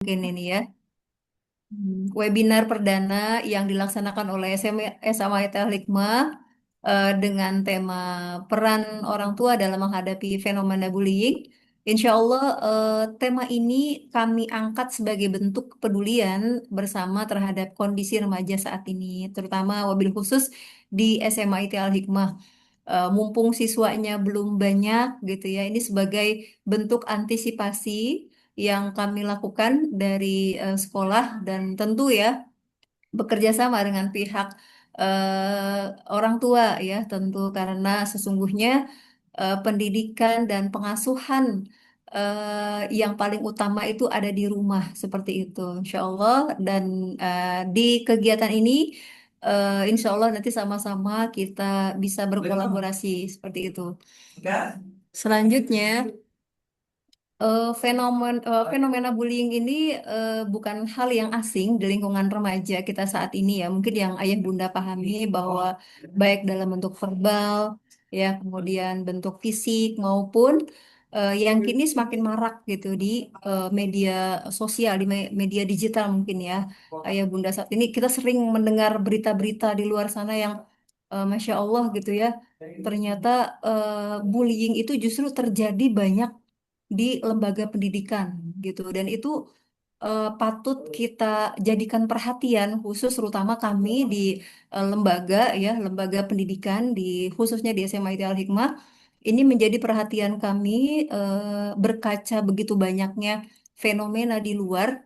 mungkin ini ya. Webinar perdana yang dilaksanakan oleh SMA Al Hikmah dengan tema peran orang tua dalam menghadapi fenomena bullying. Insya Allah tema ini kami angkat sebagai bentuk kepedulian bersama terhadap kondisi remaja saat ini, terutama wabil khusus di SMA Al Hikmah. Mumpung siswanya belum banyak gitu ya, ini sebagai bentuk antisipasi yang kami lakukan dari sekolah dan tentu ya bekerja sama dengan pihak orang tua ya tentu karena sesungguhnya pendidikan dan pengasuhan yang paling utama itu ada di rumah seperti itu insya Allah dan di kegiatan ini insya Allah nanti sama-sama kita bisa berkolaborasi seperti itu. Selanjutnya fenomena bullying ini bukan hal yang asing di lingkungan remaja kita saat ini ya. Mungkin yang ayah bunda pahami bahwa baik dalam bentuk verbal, ya, kemudian bentuk fisik maupun yang kini semakin marak gitu di media sosial, di media digital mungkin ya. Ayah bunda saat ini kita sering mendengar berita-berita di luar sana yang Masya Allah gitu ya. Ternyata bullying itu justru terjadi banyak di lembaga pendidikan gitu dan itu patut kita jadikan perhatian khusus terutama kami di lembaga ya lembaga pendidikan di khususnya di SMA Al Hikmah ini menjadi perhatian kami berkaca begitu banyaknya fenomena di luar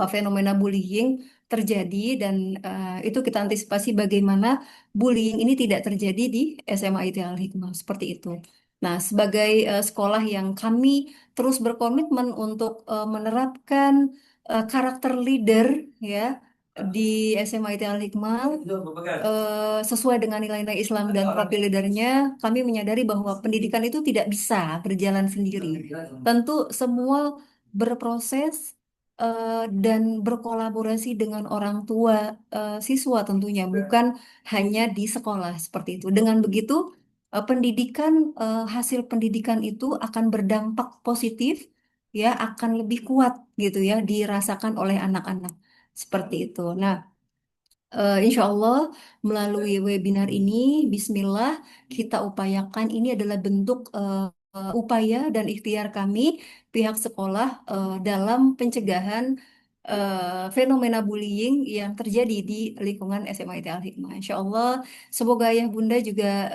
fenomena bullying terjadi dan itu kita antisipasi bagaimana bullying ini tidak terjadi di SMA IT Al Hikmah seperti itu. Nah, sebagai sekolah yang kami terus berkomitmen untuk menerapkan karakter leader ya di SMA IT Al Hikmah sesuai dengan nilai-nilai Islam dan profil leadernya, kami menyadari bahwa pendidikan itu tidak bisa berjalan sendiri. Tentu semua berproses dan berkolaborasi dengan orang tua siswa tentunya bukan hanya di sekolah seperti itu. Dengan begitu pendidikan hasil pendidikan itu akan berdampak positif ya akan lebih kuat gitu ya dirasakan oleh anak-anak seperti itu. Nah, insya Allah melalui webinar ini, Bismillah, kita upayakan ini adalah bentuk upaya dan ikhtiar kami pihak sekolah dalam pencegahan fenomena bullying yang terjadi di lingkungan SMA IT Al Hikmah. Insya Allah, semoga Ayah Bunda juga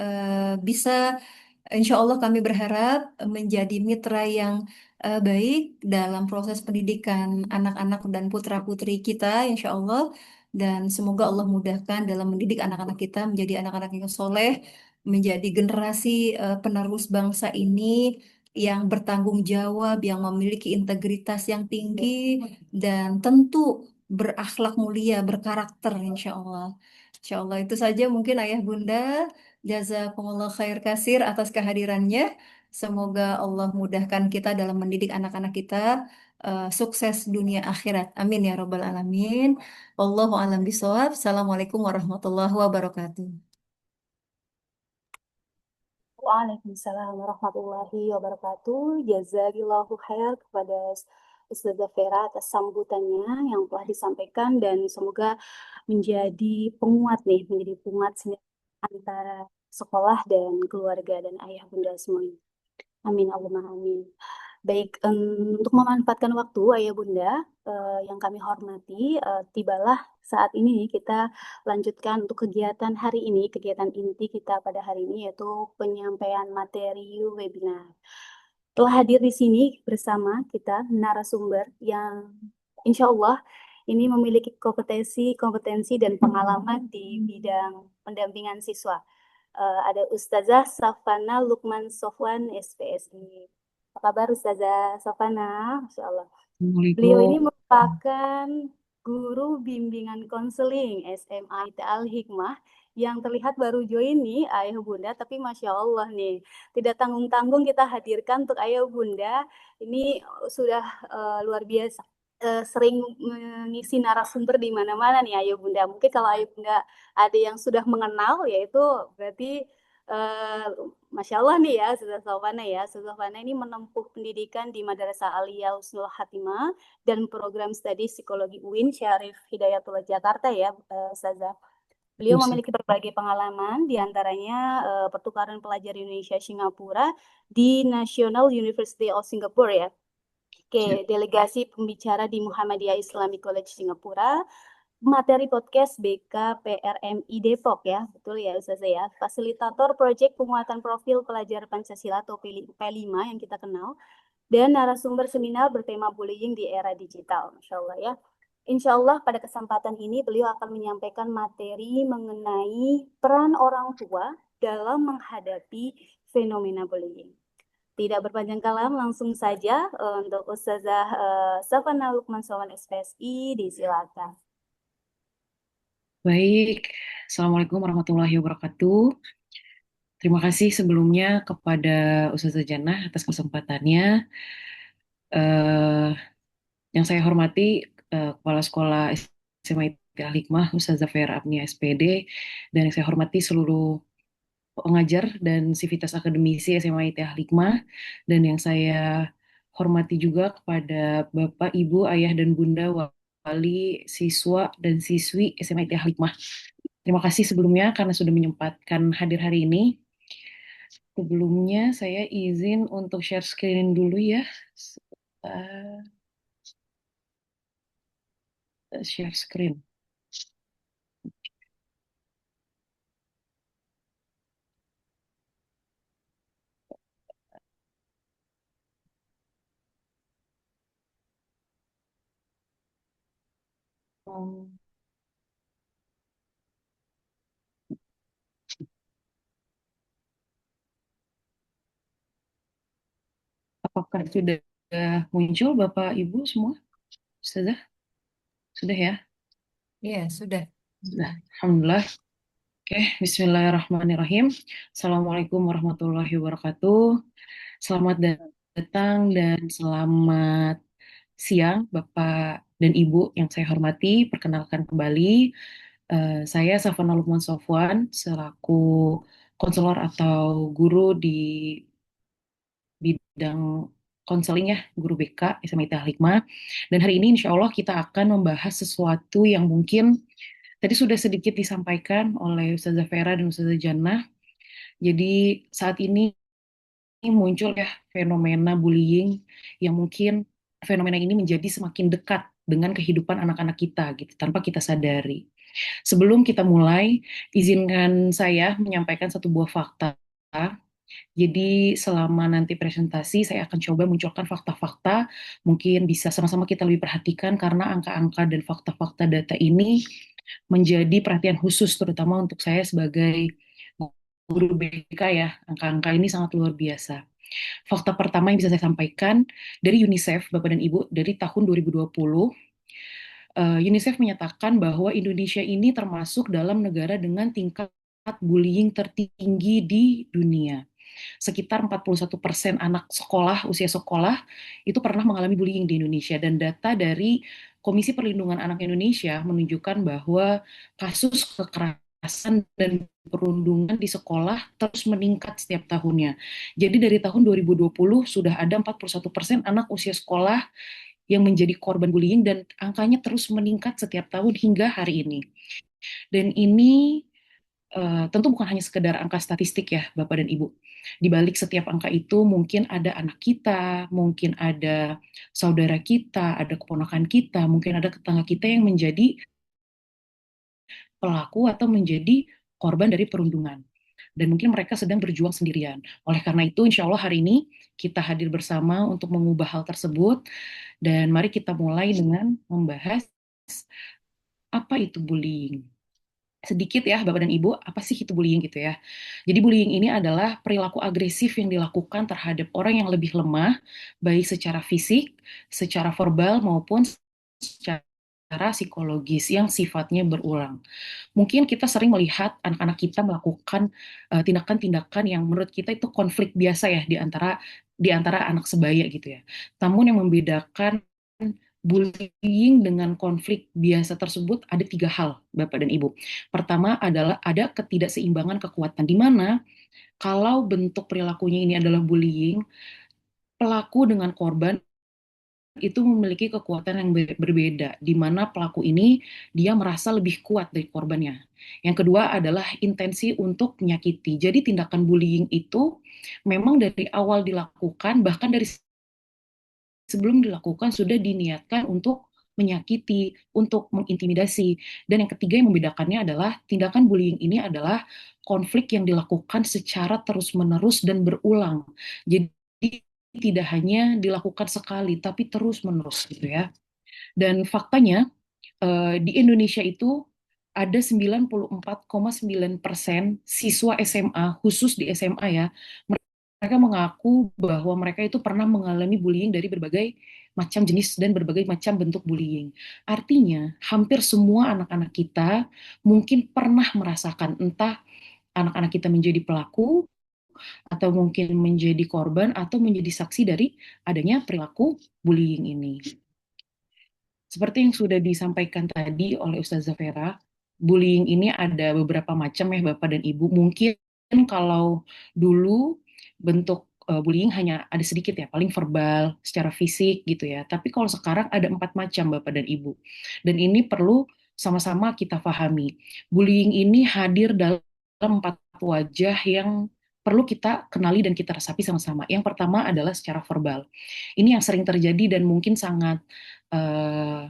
bisa, insya Allah kami berharap menjadi mitra yang baik dalam proses pendidikan anak-anak dan putra-putri kita, insya Allah. Dan semoga Allah mudahkan dalam mendidik anak-anak kita menjadi anak-anak yang soleh, menjadi generasi penerus bangsa ini yang bertanggung jawab, yang memiliki integritas yang tinggi, dan tentu berakhlak mulia, berkarakter, insya Allah. Insya Allah itu saja mungkin Ayah Bunda. Jazakumullah khair kasir atas kehadirannya. Semoga Allah mudahkan kita dalam mendidik anak-anak kita sukses dunia akhirat. Amin ya robbal alamin. Wallahu a'lam bishawab. Assalamualaikum warahmatullahi wabarakatuh. Waalaikumsalam warahmatullahi wabarakatuh. Jazakillahu khair kepada Ustazah Vera atas sambutannya yang telah disampaikan dan semoga menjadi penguat nih, menjadi penguat antara sekolah dan keluarga dan ayah bunda semuanya. Amin Allahumma amin. Baik, untuk memanfaatkan waktu ayah bunda yang kami hormati, tibalah saat ini kita lanjutkan untuk kegiatan hari ini, kegiatan inti kita pada hari ini yaitu penyampaian materi webinar. Telah hadir di sini bersama kita narasumber yang insya Allah ini memiliki kompetensi dan pengalaman di bidang pendampingan siswa. Ada Ustazah Safana Lukman Sofwan SPSI. Apa kabar Ustazah Safana? Masya Allah. Beliau ini Assalamualaikum. merupakan guru bimbingan konseling SMA IT Al Hikmah yang terlihat baru join nih Ayah Bunda, tapi Masya Allah nih, tidak tanggung-tanggung kita hadirkan untuk Ayah Bunda. Ini sudah luar biasa. Sering mengisi narasumber di mana-mana nih Ayah Bunda. Mungkin kalau Ayah Bunda ada yang sudah mengenal, yaitu berarti Eh, Masya Allah nih ya, Ustazah Sofana ya. Ustazah Sofana ini menempuh pendidikan di Madrasah Aliyah Husnul Khatimah dan program studi psikologi UIN Syarif Hidayatullah Jakarta ya, Ustazah. Beliau Betul, Ustaz. memiliki berbagai pengalaman, diantaranya pertukaran pelajar Indonesia-Singapura di National University of Singapore ya. Ya. Oke, delegasi pembicara di Muhammadiyah Islamic College Singapura, materi podcast BKPRMI Depok ya, betul ya Ustazah ya. Fasilitator proyek penguatan profil pelajar Pancasila atau P5 yang kita kenal, dan narasumber seminar bertema bullying di era digital, Masya Allah ya. Insya Allah pada kesempatan ini beliau akan menyampaikan materi mengenai peran orang tua dalam menghadapi fenomena bullying. Tidak berpanjang kalam, langsung saja untuk Ustazah Safana Lukman Sowan SPSI, disilakan. Baik, Assalamualaikum warahmatullahi wabarakatuh. Terima kasih sebelumnya kepada Ustazah Jannah atas kesempatannya. Eh, yang saya hormati Kepala Sekolah SMA IT Al Hikmah Ustazah Vera Abnia SPD, dan yang saya hormati seluruh pengajar dan sivitas akademisi SMA IT Al Hikmah, dan yang saya hormati juga kepada Bapak, Ibu, Ayah, dan Bunda wali, siswa, dan siswi SMA IT Al Hikmah. Terima kasih sebelumnya karena sudah menyempatkan hadir hari ini. Sebelumnya saya izin untuk share screen dulu ya. Sebentar, share screen. Hmm, Apakah sudah muncul Bapak Ibu semua? Sudah? Sudah ya? Iya, sudah. Sudah. Alhamdulillah. Oke, Bismillahirrahmanirrahim. Assalamualaikum warahmatullahi wabarakatuh. Selamat datang dan selamat siang Bapak dan Ibu yang saya hormati. Perkenalkan kembali, saya Safana Lukman Sofwan selaku konselor atau guru di bidang konseling ya, guru BK SMA Al Hikmah. Dan hari ini insya Allah kita akan membahas sesuatu yang mungkin tadi sudah sedikit disampaikan oleh Ustazah Vera dan Ustazah Jannah. Jadi saat ini muncul ya fenomena bullying yang mungkin fenomena ini menjadi semakin dekat dengan kehidupan anak-anak kita gitu tanpa kita sadari. Sebelum kita mulai, izinkan saya menyampaikan satu buah fakta. Jadi selama nanti presentasi saya akan coba munculkan fakta-fakta, mungkin bisa sama-sama kita lebih perhatikan karena angka-angka dan fakta-fakta data ini menjadi perhatian khusus terutama untuk saya sebagai guru BK ya. Angka-angka ini sangat luar biasa. Fakta pertama yang bisa saya sampaikan dari UNICEF, Bapak dan Ibu, dari tahun 2020, UNICEF menyatakan bahwa Indonesia ini termasuk dalam negara dengan tingkat bullying tertinggi di dunia. Sekitar 41% anak sekolah, usia sekolah, itu pernah mengalami bullying di Indonesia. Dan data dari Komisi Perlindungan Anak Indonesia menunjukkan bahwa kasus kekerasan dan perundungan di sekolah terus meningkat setiap tahunnya. Jadi dari tahun 2020 sudah ada 41% anak usia sekolah yang menjadi korban bullying dan angkanya terus meningkat setiap tahun hingga hari ini. Dan ini tentu bukan hanya sekedar angka statistik ya, Bapak dan Ibu. Di balik setiap angka itu mungkin ada anak kita, mungkin ada saudara kita, ada keponakan kita, mungkin ada tetangga kita yang menjadi pelaku atau menjadi korban dari perundungan. Dan mungkin mereka sedang berjuang sendirian. Oleh karena itu, insya Allah hari ini kita hadir bersama untuk mengubah hal tersebut. Dan mari kita mulai dengan membahas apa itu bullying. Sedikit ya Bapak dan Ibu, apa sih itu bullying gitu ya. Jadi bullying ini adalah perilaku agresif yang dilakukan terhadap orang yang lebih lemah, baik secara fisik, secara verbal, maupun secara psikologis yang sifatnya berulang. Mungkin kita sering melihat anak-anak kita melakukan tindakan-tindakan yang menurut kita itu konflik biasa ya di antara anak sebaya gitu ya. Namun yang membedakan bullying dengan konflik biasa tersebut ada 3 hal, Bapak dan Ibu. Pertama adalah ada ketidakseimbangan kekuatan, di mana Kalau bentuk perilakunya ini adalah bullying, pelaku dengan korban itu memiliki kekuatan yang berbeda, di mana pelaku ini dia merasa lebih kuat dari korbannya. Yang kedua adalah intensi untuk menyakiti. Jadi tindakan bullying itu memang dari awal dilakukan, bahkan dari sebelum dilakukan sudah diniatkan untuk menyakiti, untuk mengintimidasi. Dan yang ketiga yang membedakannya adalah tindakan bullying ini adalah konflik yang dilakukan secara terus-menerus dan berulang. Jadi tidak hanya dilakukan sekali, tapi terus-menerus gitu ya. Dan faktanya di Indonesia itu ada 94,9% siswa SMA, khusus di SMA ya, mereka mengaku bahwa mereka itu pernah mengalami bullying dari berbagai macam jenis dan berbagai macam bentuk bullying. Artinya, hampir semua anak-anak kita mungkin pernah merasakan, entah anak-anak kita menjadi pelaku, atau mungkin menjadi korban, atau menjadi saksi dari adanya perilaku bullying ini. Seperti yang sudah disampaikan tadi oleh Ustazah Vera, bullying ini ada beberapa macam ya Bapak dan Ibu. Mungkin kalau dulu bentuk bullying hanya ada sedikit ya, paling verbal, secara fisik gitu ya. Tapi kalau sekarang ada 4 macam Bapak dan Ibu. Dan ini perlu sama-sama kita pahami. Bullying ini hadir dalam 4 wajah yang perlu kita kenali dan kita resapi sama-sama. Yang pertama adalah secara verbal. Ini yang sering terjadi dan mungkin sangat eh,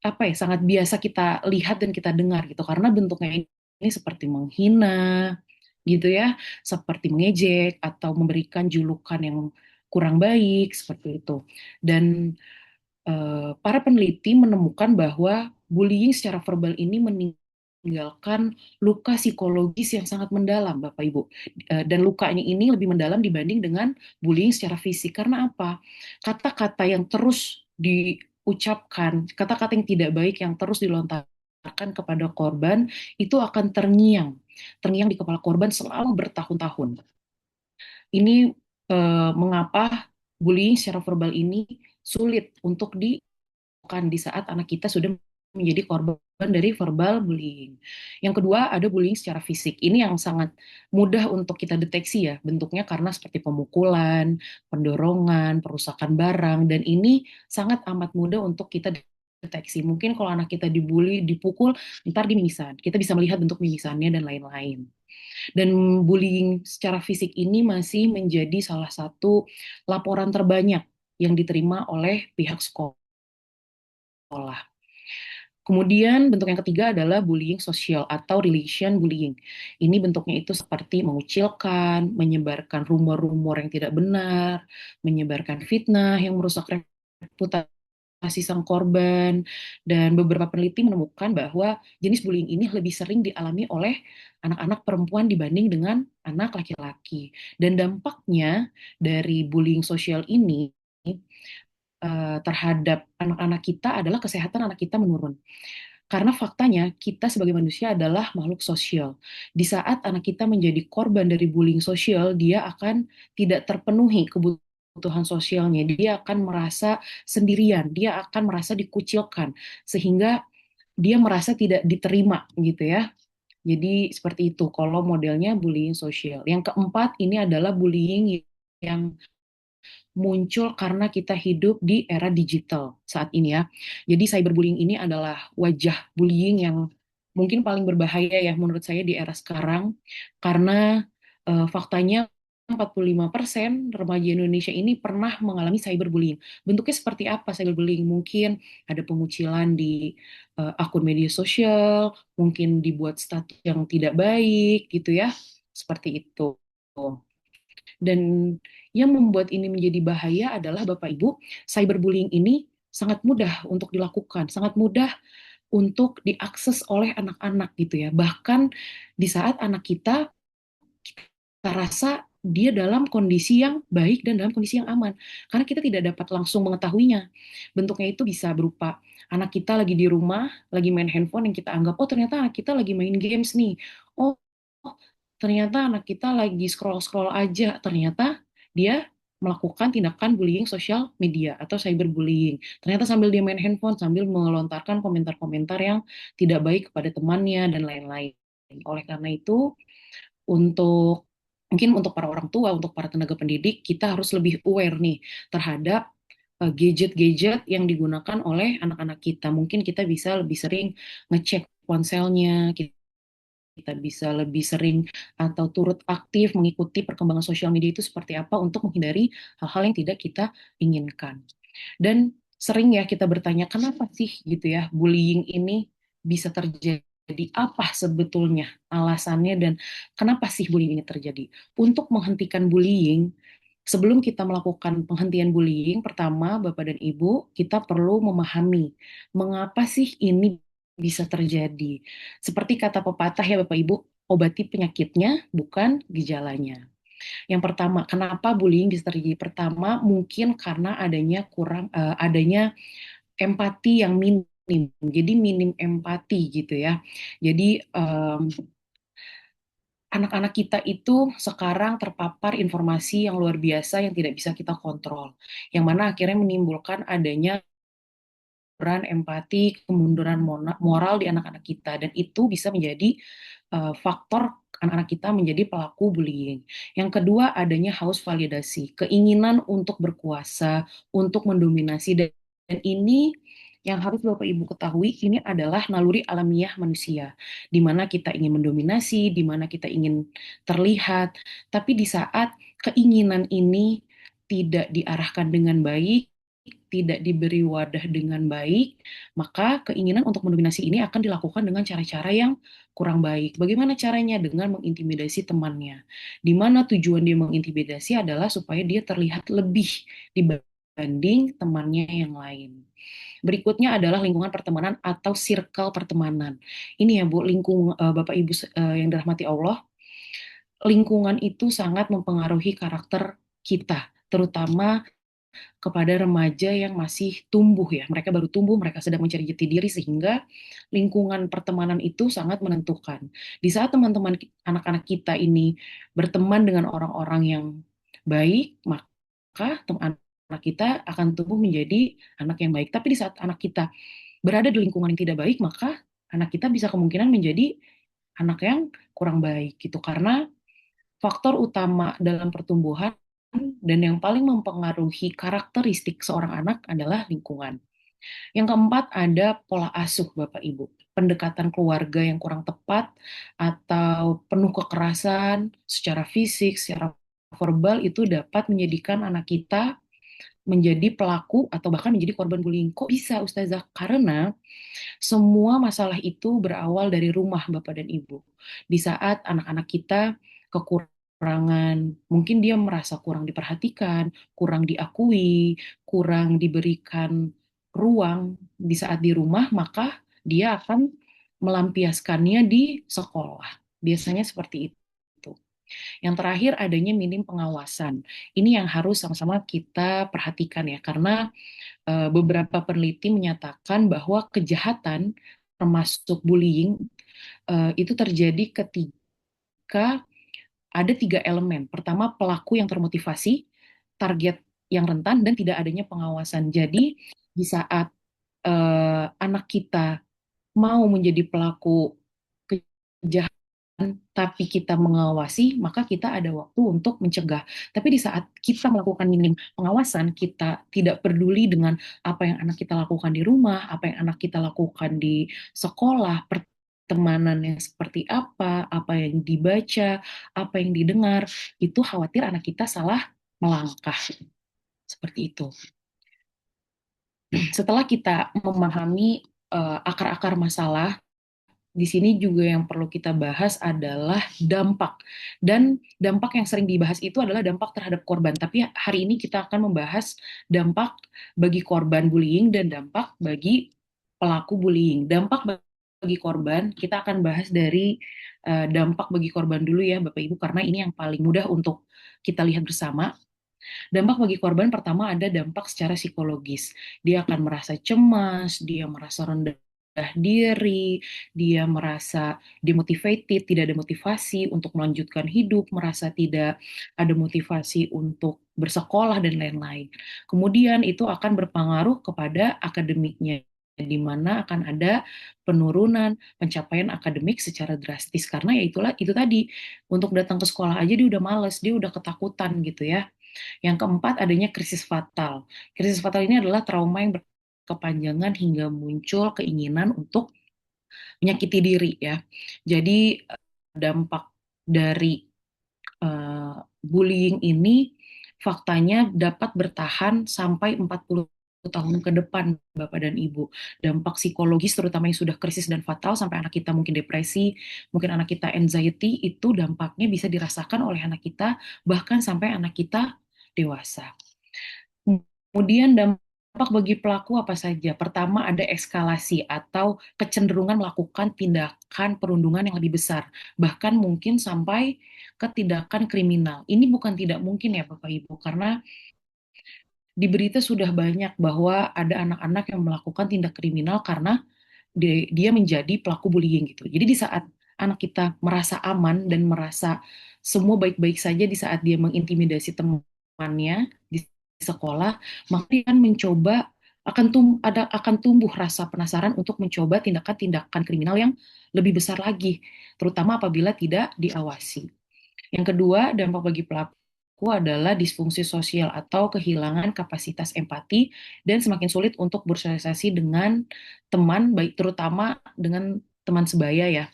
apa ya, sangat biasa kita lihat dan kita dengar gitu, karena bentuknya ini seperti menghina gitu ya, seperti mengejek atau memberikan julukan yang kurang baik seperti itu. Dan para peneliti menemukan bahwa bullying secara verbal ini meninggalkan luka psikologis yang sangat mendalam, Bapak Ibu. Dan lukanya ini lebih mendalam dibanding dengan bullying secara fisik. Karena apa? Kata-kata yang terus diucapkan, kata-kata yang tidak baik yang terus dilontarkan kepada korban, itu akan terngiang. Terngiang di kepala korban selama bertahun-tahun. Ini mengapa bullying secara verbal ini sulit untuk dilakukan di saat anak kita sudah menjadi korban dari verbal bullying. Yang kedua, ada bullying secara fisik. Ini yang sangat mudah untuk kita deteksi ya, bentuknya karena seperti pemukulan, pendorongan, perusakan barang, dan ini sangat amat mudah untuk kita deteksi. Mungkin kalau anak kita dibully, dipukul, ntar di mimisan. Kita bisa melihat bentuk mimisannya dan lain-lain. Dan bullying secara fisik ini masih menjadi salah satu laporan terbanyak yang diterima oleh pihak sekolah. Kemudian bentuk yang ketiga adalah bullying sosial atau relation bullying. Ini bentuknya itu seperti mengucilkan, menyebarkan rumor-rumor yang tidak benar, menyebarkan fitnah yang merusak reputasi sang korban, dan beberapa peneliti menemukan bahwa jenis bullying ini lebih sering dialami oleh anak-anak perempuan dibanding dengan anak laki-laki. Dan dampaknya dari bullying sosial ini terhadap anak-anak kita adalah kesehatan anak kita menurun. Karena faktanya kita sebagai manusia adalah makhluk sosial. Di saat anak kita menjadi korban dari bullying sosial, dia akan tidak terpenuhi kebutuhan sosialnya. Dia akan merasa sendirian, dia akan merasa dikucilkan, sehingga dia merasa tidak diterima gitu ya. Jadi seperti itu kalau modelnya bullying sosial. Yang keempat ini adalah bullying yang muncul karena kita hidup di era digital saat ini ya. Jadi cyberbullying ini adalah wajah bullying yang mungkin paling berbahaya ya menurut saya di era sekarang, karena faktanya 45% remaja Indonesia ini pernah mengalami cyberbullying. Bentuknya seperti apa cyberbullying? Mungkin ada pengucilan di akun media sosial, mungkin dibuat status yang tidak baik gitu ya. Seperti itu. Dan yang membuat ini menjadi bahaya adalah Bapak Ibu, cyberbullying ini sangat mudah untuk dilakukan, sangat mudah untuk diakses oleh anak-anak gitu ya. Bahkan di saat anak kita rasa dia dalam kondisi yang baik dan dalam kondisi yang aman. Karena kita tidak dapat langsung mengetahuinya. Bentuknya itu bisa berupa anak kita lagi di rumah, lagi main handphone yang kita anggap, oh ternyata anak kita lagi main games nih. Oh, ternyata anak kita lagi scroll-scroll aja. Ternyata dia melakukan tindakan bullying sosial media atau cyberbullying. Ternyata sambil dia main handphone, sambil melontarkan komentar-komentar yang tidak baik kepada temannya dan lain-lain. Oleh karena itu, untuk mungkin untuk para orang tua, untuk para tenaga pendidik, kita harus lebih aware nih terhadap gadget-gadget yang digunakan oleh anak-anak kita. Mungkin kita bisa lebih sering ngecek ponselnya, kita bisa lebih sering atau turut aktif mengikuti perkembangan sosial media itu seperti apa untuk menghindari hal-hal yang tidak kita inginkan. Dan sering ya kita bertanya, kenapa sih gitu ya bullying ini bisa terjadi? Apa sebetulnya alasannya dan kenapa sih bullying ini terjadi? Untuk menghentikan bullying, sebelum kita melakukan penghentian bullying, pertama Bapak dan Ibu, kita perlu memahami mengapa sih ini bisa terjadi. Seperti kata pepatah ya Bapak Ibu, obati penyakitnya bukan gejalanya. Yang pertama, kenapa bullying bisa terjadi? Pertama, mungkin karena adanya empati yang minim. Jadi minim empati gitu ya. Jadi anak-anak kita itu sekarang terpapar informasi yang luar biasa yang tidak bisa kita kontrol. Yang mana akhirnya menimbulkan adanya kemunduran empati, kemunduran moral di anak-anak kita. Dan itu bisa menjadi faktor anak-anak kita menjadi pelaku bullying. Yang kedua, adanya haus validasi, keinginan untuk berkuasa, untuk mendominasi. Dan ini yang harus Bapak Ibu ketahui, ini adalah naluri alamiah manusia, di mana kita ingin mendominasi, di mana kita ingin terlihat, tapi di saat keinginan ini tidak diarahkan dengan baik, tidak diberi wadah dengan baik, maka keinginan untuk mendominasi ini akan dilakukan dengan cara-cara yang kurang baik. Bagaimana caranya? Dengan mengintimidasi temannya. Di mana tujuan dia mengintimidasi adalah supaya dia terlihat lebih dibanding temannya yang lain. Berikutnya adalah lingkungan pertemanan atau circle pertemanan. Ini ya Bu, Bapak Ibu yang dirahmati Allah, lingkungan itu sangat mempengaruhi karakter kita, terutama kepada remaja yang masih tumbuh ya. Mereka baru tumbuh, mereka sedang mencari jati diri sehingga lingkungan pertemanan itu sangat menentukan. Di saat teman-teman anak-anak kita ini berteman dengan orang-orang yang baik, maka anak kita akan tumbuh menjadi anak yang baik. Tapi di saat anak kita berada di lingkungan yang tidak baik, maka anak kita bisa kemungkinan menjadi anak yang kurang baik gitu. Karena faktor utama dalam pertumbuhan dan yang paling mempengaruhi karakteristik seorang anak adalah lingkungan. Yang keempat ada pola asuh Bapak Ibu. Pendekatan keluarga yang kurang tepat atau penuh kekerasan secara fisik, secara verbal itu dapat menjadikan anak kita menjadi pelaku atau bahkan menjadi korban bullying. Kok bisa Ustazah? Karena semua masalah itu berawal dari rumah Bapak dan Ibu. Di saat anak-anak kita kekurangan, mungkin dia merasa kurang diperhatikan, kurang diakui, kurang diberikan ruang di saat di rumah, maka dia akan melampiaskannya di sekolah. Biasanya seperti itu. Yang terakhir adanya minim pengawasan. Ini yang harus sama-sama kita perhatikan ya, karena beberapa peneliti menyatakan bahwa kejahatan termasuk bullying itu terjadi ketika ada tiga elemen. Pertama, pelaku yang termotivasi, target yang rentan, dan tidak adanya pengawasan. Jadi, di saat anak kita mau menjadi pelaku kejahatan, tapi kita mengawasi, maka kita ada waktu untuk mencegah. Tapi di saat kita melakukan minim pengawasan, kita tidak peduli dengan apa yang anak kita lakukan di rumah, apa yang anak kita lakukan di sekolah, pertemanannya seperti apa yang dibaca, apa yang didengar, itu khawatir anak kita salah melangkah. Seperti itu. Setelah kita memahami akar-akar masalah, di sini juga yang perlu kita bahas adalah dampak. Dan dampak yang sering dibahas itu adalah dampak terhadap korban. Tapi hari ini kita akan membahas dampak bagi korban bullying dan dampak bagi pelaku bullying. Dampak bagi korban, kita akan bahas dari dampak bagi korban dulu ya Bapak Ibu, karena ini yang paling mudah untuk kita lihat bersama. Dampak bagi korban pertama ada dampak secara psikologis. Dia akan merasa cemas, dia merasa rendah diri, dia merasa demotivated, tidak ada motivasi untuk melanjutkan hidup, merasa tidak ada motivasi untuk bersekolah dan lain-lain. Kemudian itu akan berpengaruh kepada akademiknya. di mana akan ada penurunan pencapaian akademik secara drastis karena ya itulah itu tadi untuk datang ke sekolah aja dia udah males, dia udah ketakutan gitu ya. Yang keempat adanya krisis fatal. Krisis fatal ini adalah trauma yang berkepanjangan hingga muncul keinginan untuk menyakiti diri ya. Jadi dampak dari bullying ini faktanya dapat bertahan sampai 40 tahun ke depan, Bapak dan Ibu. Dampak psikologis terutama yang sudah krisis dan fatal sampai anak kita mungkin depresi, mungkin anak kita anxiety, itu dampaknya bisa dirasakan oleh anak kita bahkan sampai anak kita dewasa. Kemudian dampak bagi pelaku apa saja? Pertama ada eskalasi atau kecenderungan melakukan tindakan perundungan yang lebih besar, bahkan mungkin sampai ke tindakan kriminal. Ini bukan tidak mungkin ya Bapak Ibu, karena di berita sudah banyak bahwa ada anak-anak yang melakukan tindak kriminal karena dia menjadi pelaku bullying gitu. Jadi di saat anak kita merasa aman dan merasa semua baik-baik saja di saat dia mengintimidasi temannya di sekolah, maka dia akan mencoba akan tumbuh rasa penasaran untuk mencoba tindakan-tindakan kriminal yang lebih besar lagi, terutama apabila tidak diawasi. Yang kedua, dampak bagi pelaku adalah disfungsi sosial atau kehilangan kapasitas empati dan semakin sulit untuk bersosialisasi dengan teman, baik terutama dengan teman sebaya ya.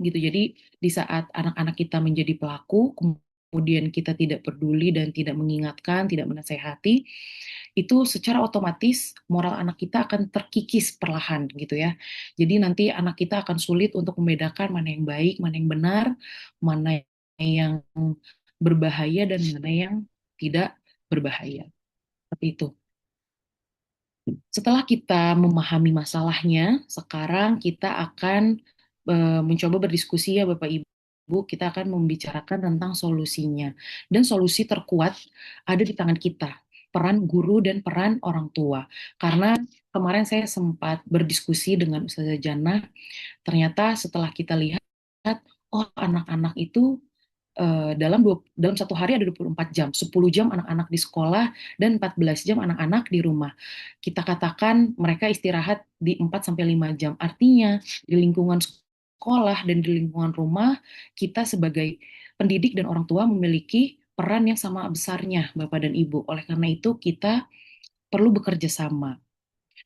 Gitu. Jadi di saat anak-anak kita menjadi pelaku, kemudian kita tidak peduli dan tidak mengingatkan, tidak menasehati, itu secara otomatis moral anak kita akan terkikis perlahan gitu ya. Jadi nanti anak kita akan sulit untuk membedakan mana yang baik, mana yang benar, mana yang berbahaya dan mana yang tidak berbahaya. Seperti itu. Setelah kita memahami masalahnya, sekarang kita akan mencoba berdiskusi ya Bapak Ibu, kita akan membicarakan tentang solusinya. Dan solusi terkuat ada di tangan kita, peran guru dan peran orang tua. Karena kemarin saya sempat berdiskusi dengan Ustazah Jannah, ternyata setelah kita lihat, oh anak-anak itu dalam satu hari ada 24 jam, 10 jam anak-anak di sekolah dan 14 jam anak-anak di rumah. Kita katakan mereka istirahat di 4 sampai 5 jam. Artinya di lingkungan sekolah dan di lingkungan rumah kita sebagai pendidik dan orang tua memiliki peran yang sama besarnya Bapak dan Ibu. Oleh karena itu kita perlu bekerja sama.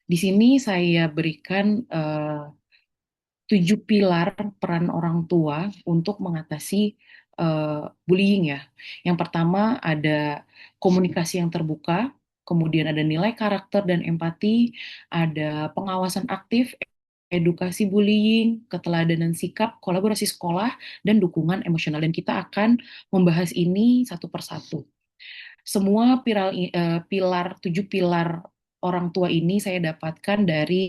Di sini saya berikan 7 pilar peran orang tua untuk mengatasi bullying ya. Yang pertama ada komunikasi yang terbuka, kemudian ada nilai karakter dan empati, ada pengawasan aktif, edukasi bullying, keteladanan sikap, kolaborasi sekolah, dan dukungan emosional. Dan kita akan membahas ini satu persatu. Semua pilar 7 pilar orang tua ini saya dapatkan dari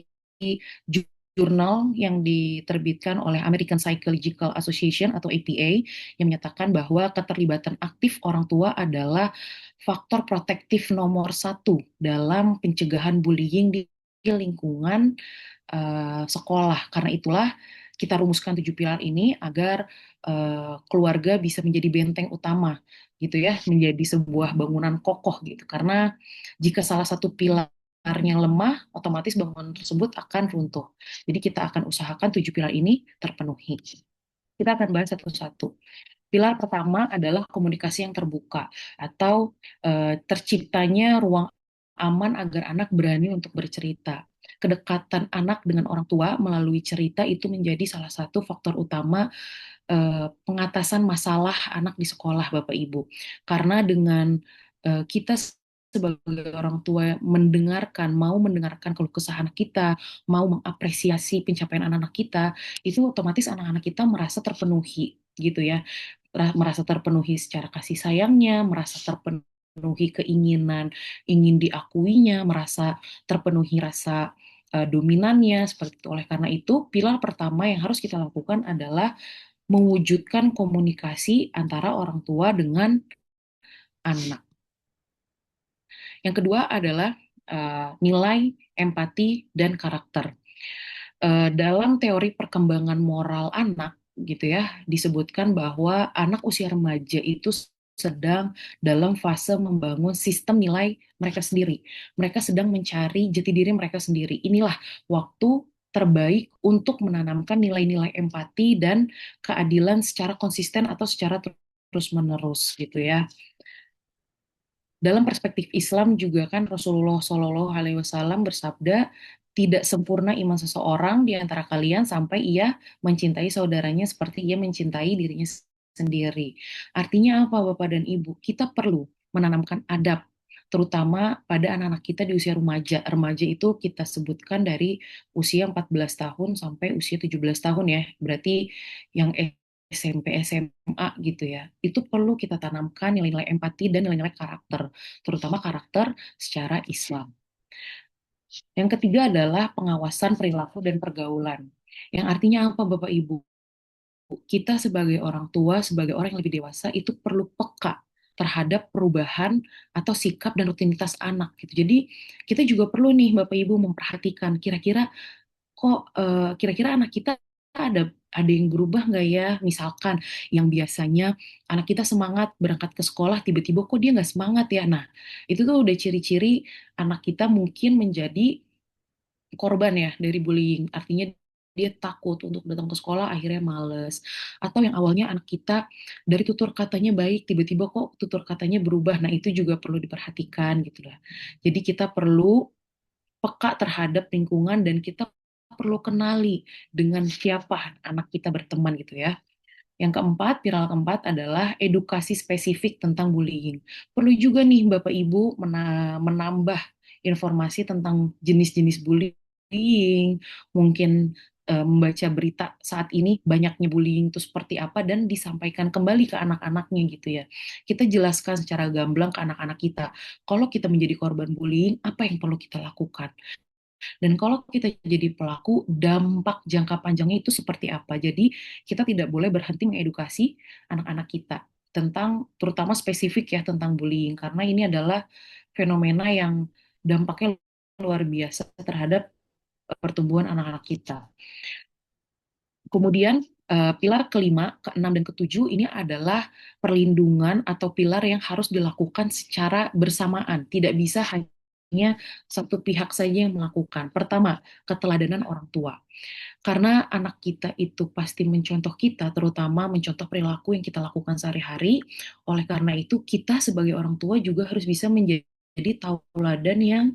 jurnal yang diterbitkan oleh American Psychological Association atau APA yang menyatakan bahwa keterlibatan aktif orang tua adalah faktor protektif nomor 1 dalam pencegahan bullying di lingkungan sekolah. Karena itulah kita rumuskan 7 pilar ini agar keluarga bisa menjadi benteng utama gitu ya, menjadi sebuah bangunan kokoh gitu. Karena jika salah satu pilarnya lemah, otomatis bangunan tersebut akan runtuh. Jadi kita akan usahakan 7 pilar ini terpenuhi. Kita akan bahas satu-satu. Pilar pertama adalah komunikasi yang terbuka atau terciptanya ruang aman agar anak berani untuk bercerita. Kedekatan anak dengan orang tua melalui cerita itu menjadi salah satu faktor utama pengatasan masalah anak di sekolah, Bapak Ibu. Karena dengan kita sebagai orang tua mau mendengarkan keluh kesah anak kita, mau mengapresiasi pencapaian anak-anak kita, itu otomatis anak-anak kita merasa terpenuhi, gitu ya. Merasa terpenuhi secara kasih sayangnya, merasa terpenuhi keinginan ingin diakuinya, merasa terpenuhi rasa dominannya, seperti itu. Oleh karena itu, pilar pertama yang harus kita lakukan adalah mewujudkan komunikasi antara orang tua dengan anak. Yang kedua adalah nilai, empati, dan karakter. Dalam teori perkembangan moral anak, gitu ya, disebutkan bahwa anak usia remaja itu sedang dalam fase membangun sistem nilai mereka sendiri. Mereka sedang mencari jati diri mereka sendiri. Inilah waktu terbaik untuk menanamkan nilai-nilai empati dan keadilan secara konsisten atau secara terus-menerus gitu ya. Dalam perspektif Islam juga kan Rasulullah Shallallahu Alaihi Wasallam bersabda, tidak sempurna iman seseorang di antara kalian sampai ia mencintai saudaranya seperti ia mencintai dirinya sendiri. Artinya apa, Bapak dan Ibu? Kita perlu menanamkan adab, terutama pada anak-anak kita di usia remaja. Remaja itu kita sebutkan dari usia 14 tahun sampai usia 17 tahun ya. Berarti yang SMP, SMA gitu ya, itu perlu kita tanamkan nilai-nilai empati dan nilai-nilai karakter, terutama karakter secara Islam. Yang ketiga adalah pengawasan perilaku dan pergaulan. Yang artinya apa, Bapak Ibu? Kita sebagai orang tua, sebagai orang yang lebih dewasa, itu perlu peka terhadap perubahan atau sikap dan rutinitas anak gitu. Jadi kita juga perlu nih Bapak Ibu memperhatikan kira-kira kira-kira anak kita ada yang berubah nggak ya? Misalkan yang biasanya anak kita semangat berangkat ke sekolah, tiba-tiba kok dia nggak semangat ya? Nah, itu tuh udah ciri-ciri anak kita mungkin menjadi korban ya dari bullying. Artinya dia takut untuk datang ke sekolah, akhirnya males. Atau yang awalnya anak kita dari tutur katanya baik, tiba-tiba kok tutur katanya berubah. Nah, itu juga perlu diperhatikan gitu lah. Jadi kita perlu peka terhadap lingkungan dan kita perlu kenali dengan siapa anak kita berteman gitu ya. Yang keempat, pilar keempat adalah edukasi spesifik tentang bullying. Perlu juga nih Bapak Ibu menambah informasi tentang jenis-jenis bullying, mungkin membaca berita saat ini banyaknya bullying itu seperti apa dan disampaikan kembali ke anak-anaknya gitu ya. Kita jelaskan secara gamblang ke anak-anak kita, kalau kita menjadi korban bullying, apa yang perlu kita lakukan. Dan kalau kita jadi pelaku, dampak jangka panjangnya itu seperti apa. Jadi kita tidak boleh berhenti mengedukasi anak-anak kita tentang, terutama spesifik ya tentang bullying, karena ini adalah fenomena yang dampaknya luar biasa terhadap pertumbuhan anak-anak kita. Kemudian pilar kelima, keenam, dan ketujuh ini adalah perlindungan atau pilar yang harus dilakukan secara bersamaan. Tidak bisa hanya satu pihak saja yang melakukan. Pertama, keteladanan orang tua. Karena anak kita itu pasti mencontoh kita, terutama mencontoh perilaku yang kita lakukan sehari-hari. Oleh karena itu, kita sebagai orang tua juga harus bisa menjadi tauladan yang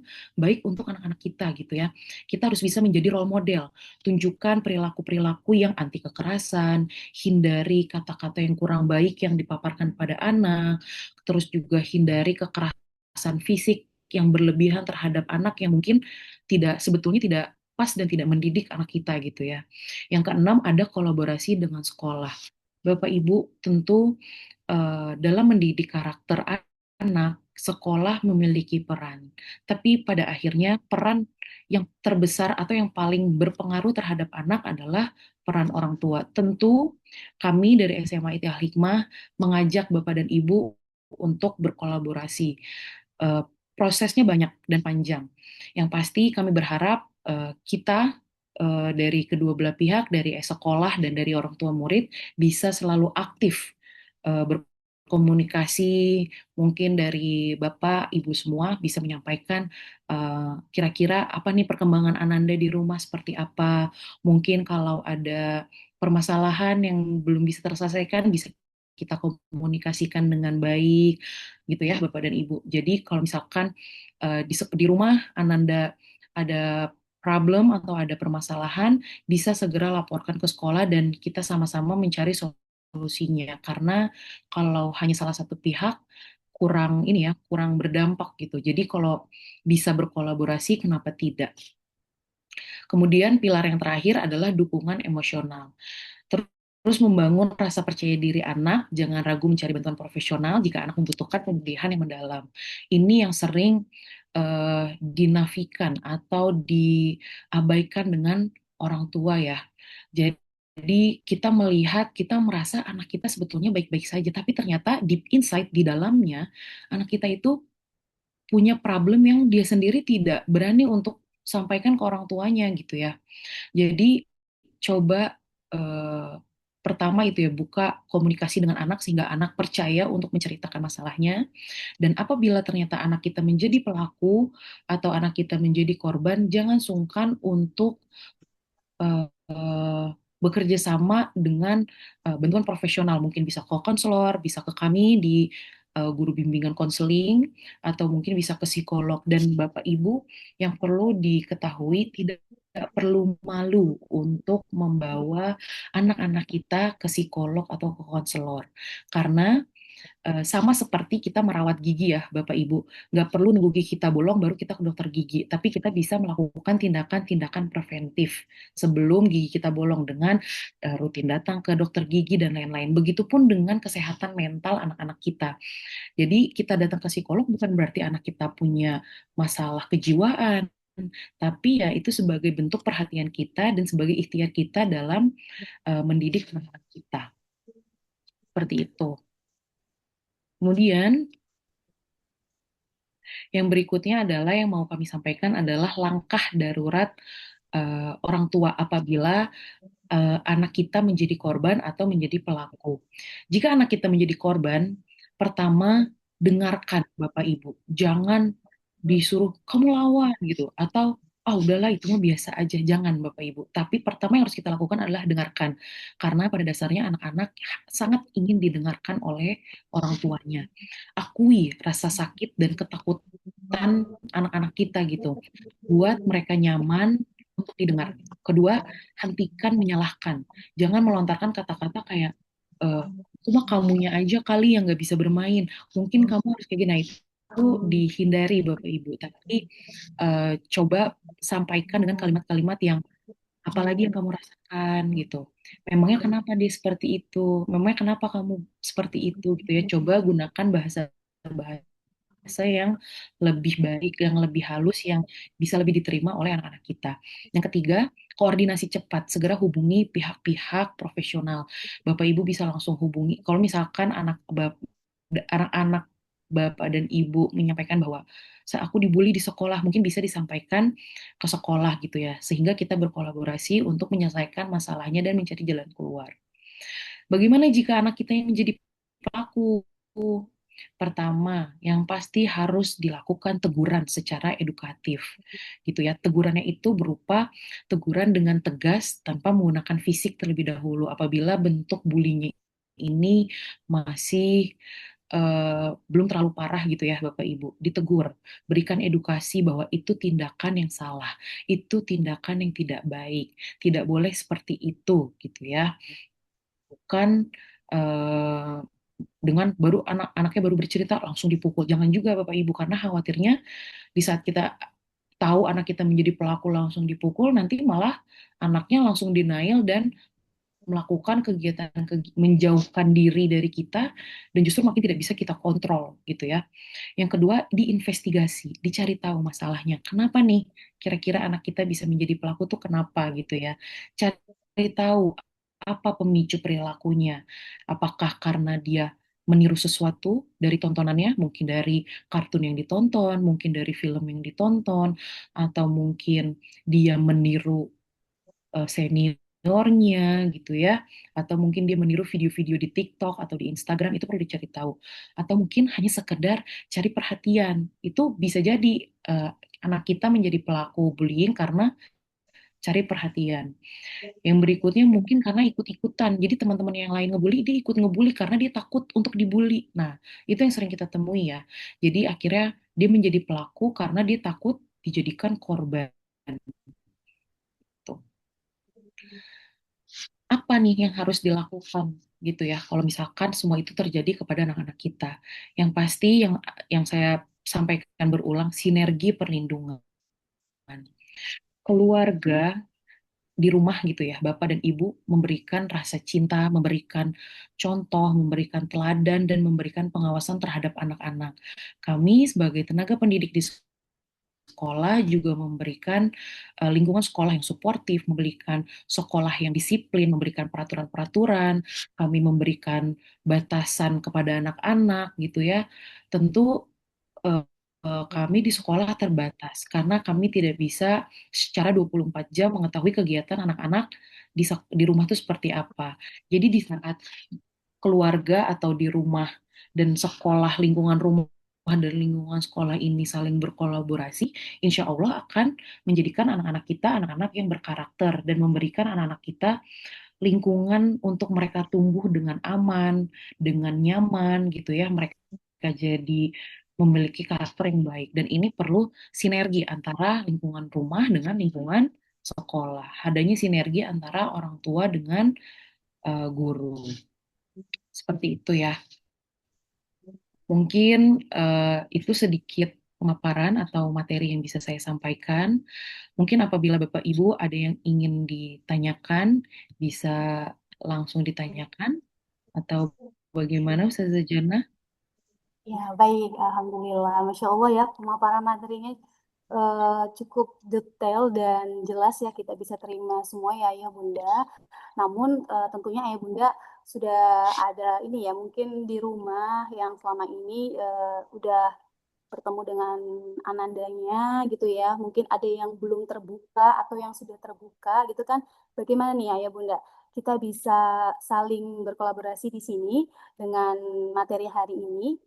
baik untuk anak-anak kita gitu ya. Kita harus bisa menjadi role model, tunjukkan perilaku-perilaku yang anti kekerasan, hindari kata-kata yang kurang baik yang dipaparkan pada anak, terus juga hindari kekerasan fisik yang berlebihan terhadap anak yang mungkin sebetulnya tidak pas dan tidak mendidik anak kita gitu ya. Yang keenam ada kolaborasi dengan sekolah. Bapak Ibu tentu dalam mendidik karakter anak, sekolah memiliki peran. Tapi pada akhirnya peran yang terbesar atau yang paling berpengaruh terhadap anak adalah peran orang tua. Tentu kami dari SMA ITIA Hikmah mengajak Bapak dan Ibu untuk berkolaborasi. Eh, Prosesnya banyak dan panjang. Yang pasti kami berharap kita dari kedua belah pihak, dari sekolah dan dari orang tua murid bisa selalu aktif berkomunikasi. Mungkin dari Bapak, Ibu semua bisa menyampaikan kira-kira apa nih perkembangan Ananda di rumah seperti apa. Mungkin kalau ada permasalahan yang belum bisa terselesaikan bisa kita komunikasikan dengan baik gitu ya Bapak dan Ibu. Jadi kalau misalkan di rumah Ananda ada problem atau ada permasalahan, bisa segera laporkan ke sekolah dan kita sama-sama mencari solusinya. Karena kalau hanya salah satu pihak kurang ini ya, kurang berdampak gitu. Jadi kalau bisa berkolaborasi, kenapa tidak? Kemudian pilar yang terakhir adalah dukungan emosional. Terus membangun rasa percaya diri anak, jangan ragu mencari bantuan profesional jika anak membutuhkan pemulihan yang mendalam. Ini yang sering dinafikan atau diabaikan dengan orang tua ya. Jadi kita melihat, kita merasa anak kita sebetulnya baik-baik saja, tapi ternyata deep inside di dalamnya anak kita itu punya problem yang dia sendiri tidak berani untuk sampaikan ke orang tuanya gitu ya. Jadi coba pertama itu ya buka komunikasi dengan anak sehingga anak percaya untuk menceritakan masalahnya. Dan apabila ternyata anak kita menjadi pelaku atau anak kita menjadi korban, jangan sungkan untuk eh, eh, bekerja sama dengan bantuan profesional. Mungkin bisa ke konselor, bisa ke kami di guru bimbingan konseling, atau mungkin bisa ke psikolog. Dan Bapak Ibu yang perlu diketahui tidak perlu malu untuk membawa anak-anak kita ke psikolog atau ke konselor. Karena sama seperti kita merawat gigi ya, Bapak Ibu. Nggak perlu nunggu gigi kita bolong baru kita ke dokter gigi, tapi kita bisa melakukan tindakan-tindakan preventif sebelum gigi kita bolong dengan rutin datang ke dokter gigi dan lain-lain. Begitupun dengan kesehatan mental anak-anak kita. Jadi kita datang ke psikolog bukan berarti anak kita punya masalah kejiwaan, tapi ya itu sebagai bentuk perhatian kita dan sebagai ikhtiar kita dalam mendidik anak-anak kita. Seperti itu. Kemudian yang berikutnya adalah yang mau kami sampaikan adalah langkah darurat orang tua apabila anak kita menjadi korban atau menjadi pelaku. Jika anak kita menjadi korban, pertama dengarkan Bapak Ibu, jangan disuruh kamu lawan gitu atau ah udahlah itu mah biasa aja, jangan Bapak Ibu. Tapi pertama yang harus kita lakukan adalah dengarkan, karena pada dasarnya anak-anak sangat ingin didengarkan oleh orang tuanya. Akui rasa sakit dan ketakutan anak-anak kita gitu, buat mereka nyaman untuk didengar. Kedua, hentikan menyalahkan. Jangan melontarkan kata-kata kayak, cuma kamunya aja kali yang nggak bisa bermain. Mungkin kamu harus kayak gini. Nah, itu dihindari Bapak Ibu. Tapi coba sampaikan dengan kalimat-kalimat yang apalagi yang kamu rasakan gitu. Memangnya kenapa dia seperti itu? Memangnya kenapa kamu seperti itu gitu ya. Coba gunakan bahasa bahasa yang lebih baik, yang lebih halus, yang bisa lebih diterima oleh anak-anak kita. Yang ketiga, koordinasi cepat. Segera hubungi pihak-pihak profesional. Bapak Ibu bisa langsung hubungi. Kalau misalkan anak-anak Bapak dan Ibu menyampaikan bahwa aku dibully di sekolah, mungkin bisa disampaikan ke sekolah gitu ya, sehingga kita berkolaborasi untuk menyelesaikan masalahnya dan mencari jalan keluar. Bagaimana jika anak kita yang menjadi pelaku? Pertama, yang pasti harus dilakukan teguran secara edukatif, gitu ya. Tegurannya itu berupa teguran dengan tegas tanpa menggunakan fisik terlebih dahulu. Apabila bentuk bullying ini masih belum terlalu parah gitu ya Bapak Ibu, ditegur, berikan edukasi bahwa itu tindakan yang salah, itu tindakan yang tidak baik, tidak boleh seperti itu gitu ya. Bukan eh, dengan baru anak-anaknya baru bercerita langsung dipukul. Jangan juga Bapak Ibu, karena khawatirnya di saat kita tahu anak kita menjadi pelaku langsung dipukul, nanti malah anaknya langsung denial dan melakukan kegiatan menjauhkan diri dari kita dan justru makin tidak bisa kita kontrol gitu ya. Yang kedua, diinvestigasi, dicari tahu masalahnya. Kenapa nih kira-kira anak kita bisa menjadi pelaku tuh kenapa gitu ya. Cari tahu apa pemicu perilakunya. Apakah karena dia meniru sesuatu dari tontonannya, mungkin dari kartun yang ditonton, mungkin dari film yang ditonton, atau mungkin dia meniru seniornya gitu ya, atau mungkin dia meniru video-video di TikTok atau di Instagram, itu perlu dicari tahu. Atau mungkin hanya sekedar cari perhatian, itu bisa jadi eh, anak kita menjadi pelaku bullying karena cari perhatian. Yang berikutnya mungkin karena ikut-ikutan. Jadi teman-teman yang lain ngebully, dia ikut ngebully karena dia takut untuk dibully. Nah, itu yang sering kita temui ya. Jadi akhirnya dia menjadi pelaku karena dia takut dijadikan korban. Tuh. Apa nih yang harus dilakukan gitu ya kalau misalkan semua itu terjadi kepada anak-anak kita. Yang pasti yang saya sampaikan berulang, sinergi perlindungan. Keluarga di rumah gitu ya, Bapak dan Ibu memberikan rasa cinta, memberikan contoh, memberikan teladan, dan memberikan pengawasan terhadap anak-anak. Kami sebagai tenaga pendidik di sekolah juga memberikan lingkungan sekolah yang suportif, memberikan sekolah yang disiplin, memberikan peraturan-peraturan, kami memberikan batasan kepada anak-anak gitu ya. Tentu kami di sekolah terbatas karena kami tidak bisa secara 24 jam mengetahui kegiatan anak-anak di rumah itu seperti apa. Jadi di saat keluarga atau di rumah dan sekolah, lingkungan rumah dan lingkungan sekolah ini saling berkolaborasi, insya Allah akan menjadikan anak-anak kita anak-anak yang berkarakter dan memberikan anak-anak kita lingkungan untuk mereka tumbuh dengan aman, dengan nyaman gitu ya. Mereka jadi memiliki karakter yang baik dan ini perlu sinergi antara lingkungan rumah dengan lingkungan sekolah. Adanya sinergi antara orang tua dengan guru. Seperti itu ya. Mungkin itu sedikit pemaparan atau materi yang bisa saya sampaikan. Mungkin apabila Bapak Ibu ada yang ingin ditanyakan, bisa langsung ditanyakan atau bagaimana Ustazah Jannah? Ya, baik. Alhamdulillah. Masya Allah ya, pemaparan materinya cukup detail dan jelas ya, kita bisa terima semua ya Ayah Bunda. Namun tentunya Ayah Bunda sudah ada ini ya, mungkin di rumah yang selama ini udah bertemu dengan anandanya gitu ya. Mungkin ada yang belum terbuka atau yang sudah terbuka gitu kan. Bagaimana nih Ayah Bunda? Kita bisa saling berkolaborasi di sini dengan materi hari ini.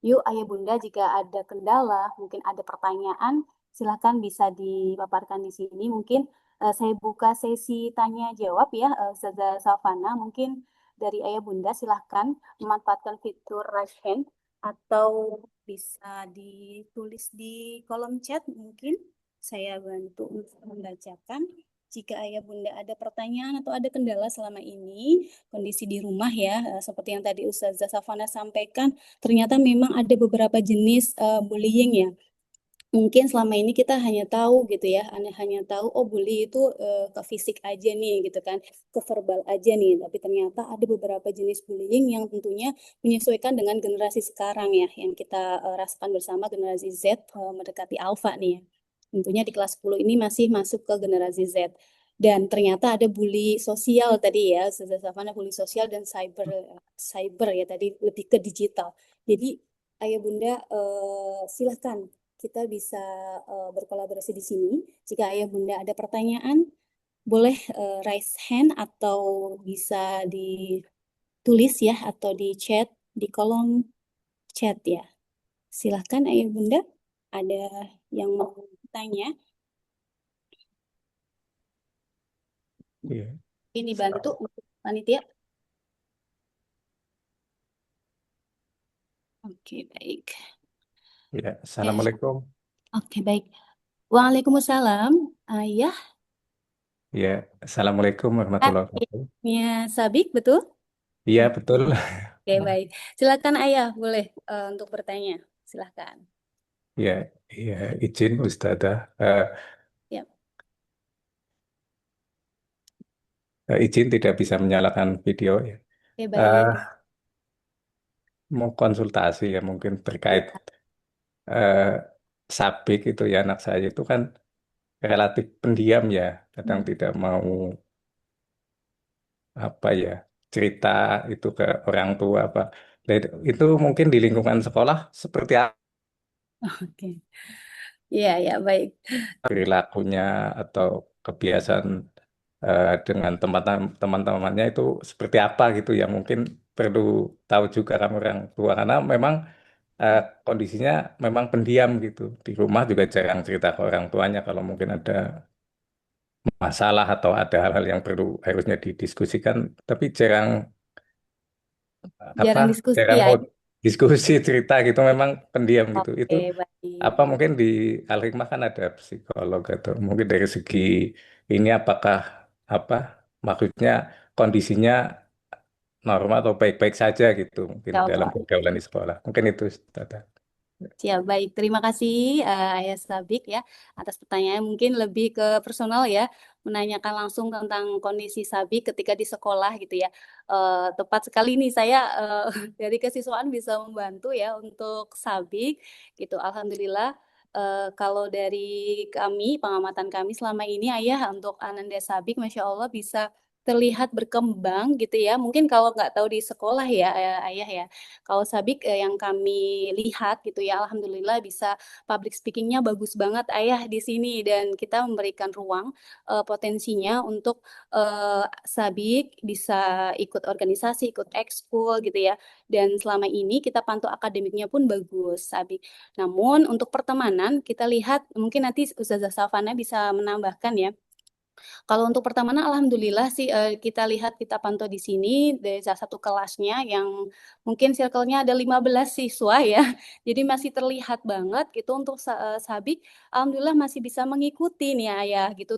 Yuk Ayah Bunda, jika ada kendala, mungkin ada pertanyaan, silahkan bisa dipaparkan di sini. Mungkin saya buka sesi tanya jawab ya, Ustazah Safana. Mungkin dari Ayah Bunda silahkan memanfaatkan fitur raise hand atau bisa ditulis di kolom chat. Mungkin saya bantu untuk membacakan. Jika Ayah Bunda ada pertanyaan atau ada kendala selama ini, kondisi di rumah ya, seperti yang tadi Ustazah Safana sampaikan, ternyata memang ada beberapa jenis bullying ya. Mungkin selama ini kita hanya tahu gitu ya, hanya tahu oh bully itu ke fisik aja nih gitu kan, ke verbal aja nih. Tapi ternyata ada beberapa jenis bullying yang tentunya menyesuaikan dengan generasi sekarang ya, yang kita rasakan bersama generasi Z mendekati alpha nih ya. Tentunya di kelas 10 ini masih masuk ke generasi Z. Dan ternyata ada bully sosial tadi ya, Savana, bully sosial dan cyber ya tadi lebih ke digital. Jadi Ayah Bunda silahkan kita bisa berkolaborasi di sini. Jika Ayah Bunda ada pertanyaan, boleh raise hand atau bisa ditulis ya atau di chat di kolom chat ya. Silahkan Ayah Bunda, ada yang mau tanya? Iya, Ini bantu untuk panitia. Oke, baik. ya. Assalamualaikum. Oke, baik. Waalaikumsalam. Ayah, Ya, Assalamualaikum warahmatullahi wabarakatuh. ayahnya Sabik, betul? Iya, betul. Oke, baik. Silakan Ayah, boleh untuk bertanya. Silakan. Ya, ya, izin Ustazah. Ya, Izin tidak bisa menyalakan video ya. oke, Eh, baik. mau konsultasi ya mungkin terkait eh, Sabik itu ya anak saya itu kan relatif pendiam ya, kadang tidak mau apa ya cerita itu ke orang tua apa. Nah, itu mungkin di lingkungan sekolah seperti apa Oke. Iya, ya, baik. perilakunya atau kebiasaan dengan teman-temannya itu seperti apa gitu ya mungkin perlu tahu juga kan orang tua karena memang eh, kondisinya memang pendiam gitu di rumah juga jarang cerita ke orang tuanya kalau mungkin ada masalah atau ada hal-hal yang perlu harusnya didiskusikan tapi jarang apa Jarang diskusi jarang ya. mau diskusi cerita gitu memang pendiam gitu itu Oke, baik. apa mungkin di Al-Hikmah kan ada psikolog atau mungkin dari segi ini apakah apa maksudnya kondisinya normal atau baik-baik saja gitu mungkin Insya dalam Allah. pergaulan di sekolah. Mungkin itu, Tata. Siap, baik. Terima kasih Ayah Sabik ya atas pertanyaan. Mungkin lebih ke personal ya, menanyakan langsung tentang kondisi Sabik ketika di sekolah gitu ya. Tepat sekali nih saya dari kesiswaan bisa membantu ya untuk Sabik gitu. Alhamdulillah. Kalau dari kami, pengamatan kami selama ini Ayah untuk Ananda Sabik, Masya Allah bisa terlihat berkembang gitu ya. Mungkin kalau nggak tahu di sekolah ya Ayah ya. Kalau Sabik yang kami lihat gitu ya, alhamdulillah bisa public speakingnya bagus banget Ayah di sini dan kita memberikan ruang potensinya untuk Sabik bisa ikut organisasi, ikut ekskul gitu ya. Dan selama ini kita pantau akademiknya pun bagus Sabik. Namun untuk pertemanan kita lihat mungkin nanti Ustazah Safana bisa menambahkan ya. Kalau untuk pertemanan, alhamdulillah sih kita lihat kita pantau di sini dari salah satu kelasnya yang mungkin circle-nya ada 15 siswa ya. Jadi masih terlihat banget gitu untuk Sabik, alhamdulillah masih bisa mengikuti nih Ayah gitu,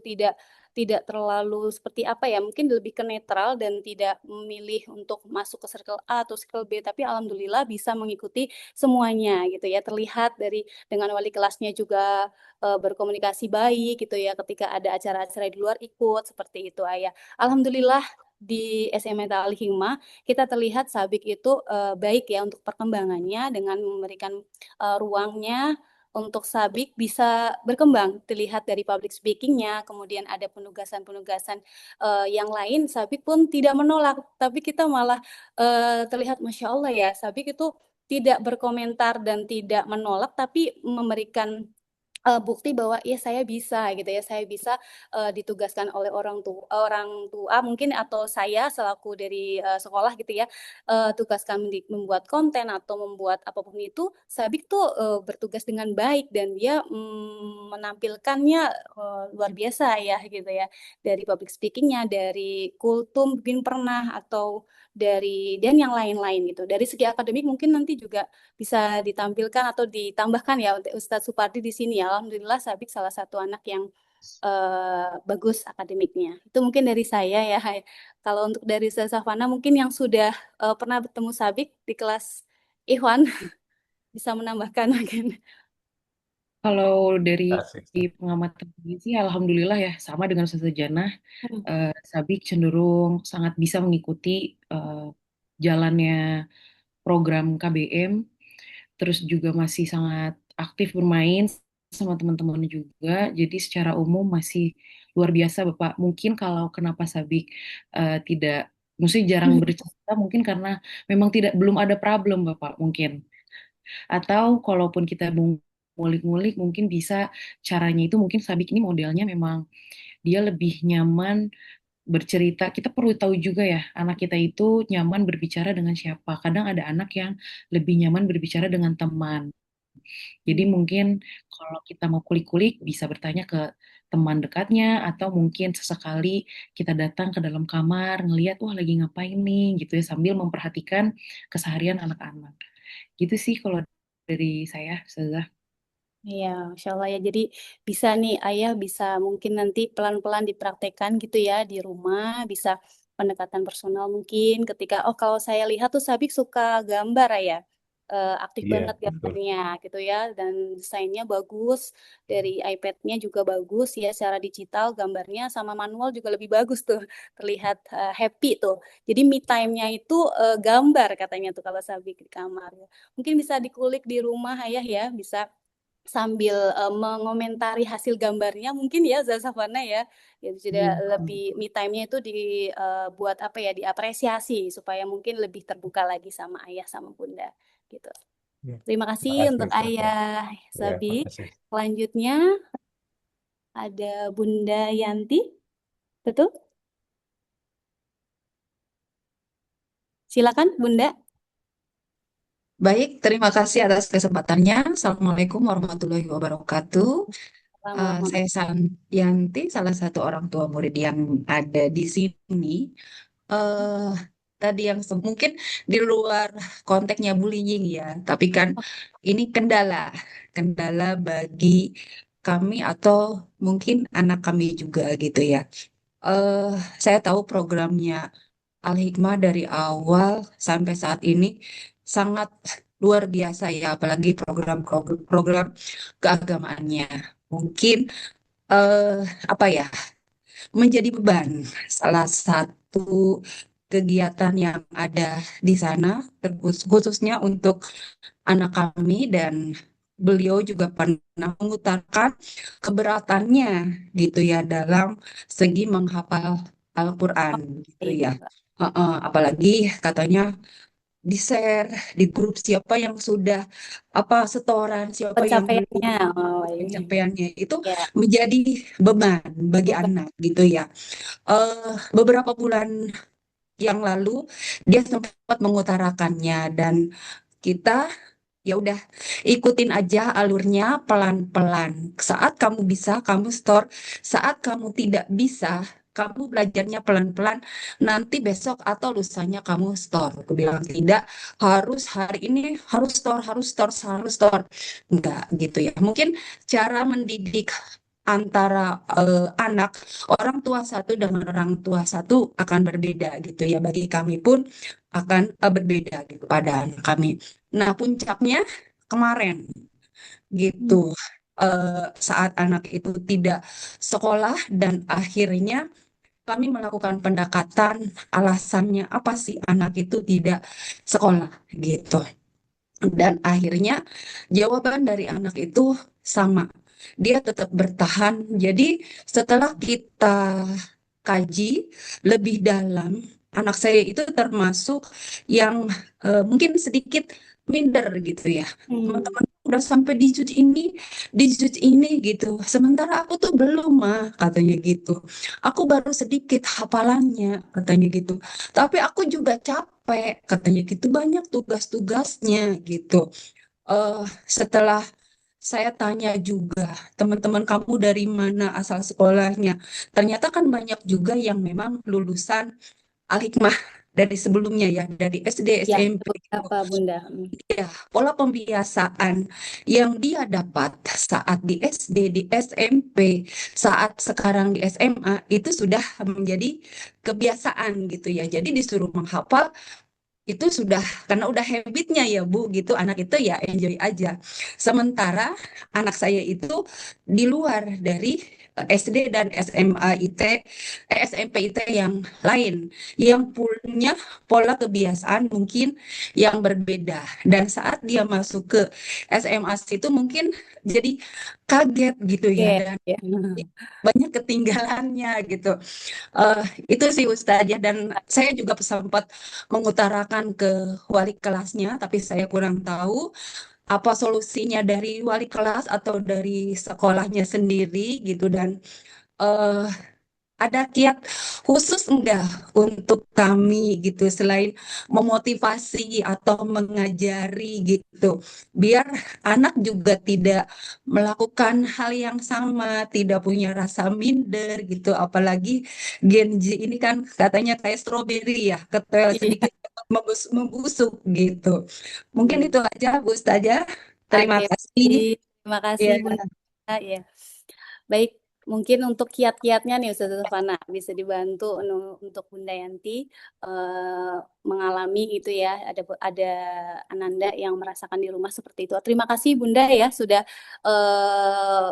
tidak terlalu seperti apa ya, mungkin lebih ke netral dan tidak memilih untuk masuk ke circle A atau circle B, tapi alhamdulillah bisa mengikuti semuanya gitu ya. Terlihat dari dengan wali kelasnya juga berkomunikasi baik gitu ya ketika ada acara-acara di luar ikut seperti itu Ayah. Alhamdulillah di SMA Al Hikmah kita terlihat Sabik itu baik ya untuk perkembangannya dengan memberikan ruangnya untuk Sabik bisa berkembang. Terlihat dari public speakingnya, kemudian ada penugasan-penugasan yang lain, Sabik pun tidak menolak, tapi kita malah terlihat Masya Allah ya, Sabik itu tidak berkomentar dan tidak menolak, tapi memberikan bukti bahwa ya saya bisa gitu ya, saya bisa ditugaskan oleh orang tua mungkin atau saya selaku dari sekolah gitu ya, tugaskan membuat konten atau membuat apapun itu, Sabik tuh bertugas dengan baik dan dia menampilkannya luar biasa ya gitu ya, dari public speakingnya, dari kultum mungkin pernah atau dari dan yang lain-lain gitu. Dari segi akademik mungkin nanti juga bisa ditampilkan atau ditambahkan ya untuk Ustadz Supardi di sini ya. Alhamdulillah Sabik salah satu anak yang bagus akademiknya. Itu mungkin dari saya ya. Kalau untuk dari Ustadz Safana mungkin yang sudah pernah bertemu Sabik di kelas Ikhwan bisa menambahkan mungkin. Kalau dari Asik. pengamatan ini sih, alhamdulillah ya, sama dengan Ustazah Jannah, Sabik cenderung sangat bisa mengikuti jalannya program KBM, terus juga masih sangat aktif bermain sama teman-teman juga. Jadi secara umum masih luar biasa, Bapak. Mungkin kalau kenapa Sabik tidak, maksudnya jarang bercerita, mungkin karena memang belum ada problem, Bapak, mungkin. Atau kalaupun kita ngulik-ngulik, mungkin bisa caranya itu mungkin Sabik ini modelnya memang dia lebih nyaman bercerita. Kita perlu tahu juga ya, anak kita itu nyaman berbicara dengan siapa. Kadang ada anak yang lebih nyaman berbicara dengan teman. Jadi mungkin kalau kita mau kulik-kulik bisa bertanya ke teman dekatnya atau mungkin sesekali kita datang ke dalam kamar ngelihat wah lagi ngapain nih gitu ya sambil memperhatikan keseharian anak-anak. Gitu sih kalau dari saya, Ustazah. Iya, Masya Allah ya. Jadi bisa nih Ayah bisa mungkin nanti pelan-pelan dipraktekkan gitu ya di rumah, bisa pendekatan personal mungkin ketika oh kalau saya lihat tuh Sabik suka gambar Ayah. Aktif Iya, banget betul. gambarnya gitu ya dan desainnya bagus dari iPad-nya juga bagus ya secara digital gambarnya sama manual juga lebih bagus tuh terlihat happy tuh. Jadi me time-nya itu gambar katanya tuh kalau Sabik di kamar ya. Mungkin bisa dikulik di rumah Ayah ya, bisa sambil mengomentari hasil gambarnya mungkin ya Zazafana ya sudah lebih me time-nya itu dibuat apa ya diapresiasi supaya mungkin lebih terbuka lagi sama ayah sama bunda gitu. Ya. Terima kasih Makasih, untuk Ustazah. ayah Ya, Sabik. makasih. Selanjutnya ada Bunda Yanti, betul? Silakan Bunda. Baik, terima kasih atas kesempatannya. Assalamualaikum warahmatullahi wabarakatuh. Selamat. Saya Sanyanti, salah satu orang tua murid yang ada di sini. eh Tadi yang mungkin di luar konteksnya bullying ya, tapi kan ini kendala bagi kami atau mungkin anak kami juga gitu ya. eh saya tahu programnya Al-Hikmah dari awal sampai saat ini sangat luar biasa ya, apalagi program keagamaannya. Mungkin eh, apa ya, menjadi beban salah satu kegiatan yang ada di sana, khususnya untuk anak kami dan beliau juga pernah mengutarakan keberatannya gitu ya dalam segi menghafal Al-Quran gitu Iya, ya. Kak. Apalagi katanya di-share di grup siapa yang sudah setoran, siapa yang belum Pencapaiannya, oh iya. pencapaiannya itu Ya, menjadi beban bagi beban. anak gitu ya. Beberapa bulan yang lalu dia sempat mengutarakannya dan kita ya udah ikutin aja alurnya pelan-pelan. Saat kamu bisa, kamu store. Saat kamu tidak bisa, kamu belajarnya pelan-pelan. Nanti besok atau lusanya kamu store. Aku bilang tidak harus hari ini harus store, harus store, harus store. Enggak gitu ya. Mungkin cara mendidik antara anak orang tua satu dengan orang tua satu akan berbeda gitu ya. Bagi kami pun akan berbeda gitu pada anak kami. Nah, puncaknya kemarin gitu. Hmm. Saat anak itu tidak sekolah dan akhirnya kami melakukan pendekatan alasannya apa sih anak itu tidak sekolah gitu. Dan akhirnya jawaban dari anak itu sama. Dia tetap bertahan. Jadi setelah kita kaji lebih dalam, anak saya itu termasuk yang mungkin sedikit minder gitu ya. Hmm. Teman-teman udah sampai di juz ini gitu. Sementara aku tuh belum mah katanya gitu. Aku baru sedikit hafalannya katanya gitu. Tapi aku juga capek katanya gitu. Banyak tugas-tugasnya gitu. Setelah saya tanya juga, teman-teman kamu dari mana asal sekolahnya? Ternyata kan banyak juga yang memang lulusan Al-Hikmah dari sebelumnya ya, dari SD, Ya, SMP. beberapa Bunda. Hmm. Ya, pola pembiasaan yang dia dapat saat di SD, di SMP, saat sekarang di SMA itu sudah menjadi kebiasaan gitu ya. Jadi disuruh menghafal itu sudah karena udah habitnya ya Bu gitu anak itu ya enjoy aja. Sementara anak saya itu di luar dari SD dan SMA IT SMP IT yang lain yang punya pola kebiasaan mungkin yang berbeda dan saat dia masuk ke SMA itu mungkin jadi kaget gitu ya Oke, dan ya. banyak ketinggalannya gitu. Eh, itu sih Ustazah dan saya juga sempat mengutarakan ke wali kelasnya, tapi saya kurang tahu apa solusinya dari wali kelas atau dari sekolahnya sendiri gitu dan eh, ada kiat khusus enggak untuk kami gitu selain memotivasi atau mengajari gitu biar anak juga tidak melakukan hal yang sama, tidak punya rasa minder gitu apalagi Gen Z ini kan katanya kayak stroberi ya, ketel Iya. sedikit membusuk gitu. Mungkin Hmm. itu aja Bu Ustazah. Terima Oke, kasih. terima kasih Ya. Bunda. Ya. Baik, mungkin untuk kiat-kiatnya nih Ustazah Fana bisa dibantu untuk Bunda Yanti mengalami itu ya, ada Ananda yang merasakan di rumah seperti itu. Terima kasih Bunda ya sudah eh,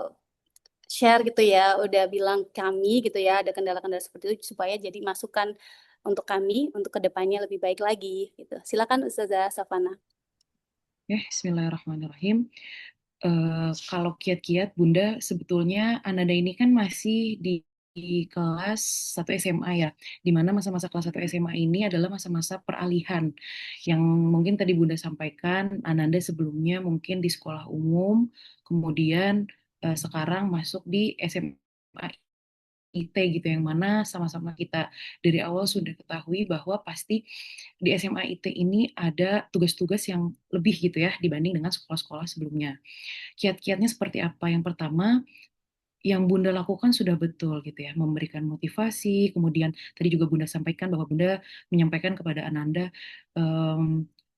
share gitu ya, udah bilang kami gitu ya ada kendala-kendala seperti itu supaya jadi masukan untuk kami untuk kedepannya lebih baik lagi gitu. Silakan Ustazah Safana. Bismillahirrahmanirrahim. Kalau kiat-kiat Bunda, sebetulnya Ananda ini kan masih di kelas 1 SMA ya, di mana masa-masa kelas 1 SMA ini adalah masa-masa peralihan, yang mungkin tadi Bunda sampaikan, Ananda sebelumnya mungkin di sekolah umum, kemudian sekarang masuk di SMA IT gitu, yang mana sama-sama kita dari awal sudah ketahui bahwa pasti di SMA IT ini ada tugas-tugas yang lebih gitu ya dibanding dengan sekolah-sekolah sebelumnya. Kiat-kiatnya seperti apa? Yang pertama, yang Bunda lakukan sudah betul gitu ya, memberikan motivasi, kemudian tadi juga Bunda sampaikan bahwa Bunda menyampaikan kepada Ananda,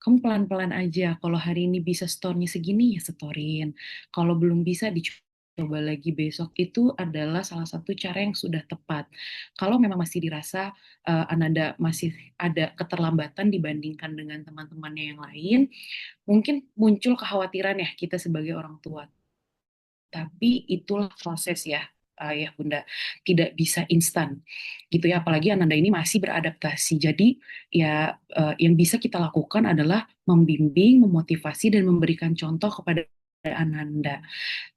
kamu pelan-pelan aja, kalau hari ini bisa store-nya segini ya setorin, kalau belum bisa dicoba lagi besok, itu adalah salah satu cara yang sudah tepat. Kalau memang masih dirasa Ananda masih ada keterlambatan dibandingkan dengan teman-temannya yang lain, mungkin muncul kekhawatiran ya kita sebagai orang tua. Tapi itulah proses ya, Ayah Bunda, tidak bisa instan gitu ya. Apalagi Ananda ini masih beradaptasi. Jadi ya yang bisa kita lakukan adalah membimbing, memotivasi dan memberikan contoh kepada Ananda.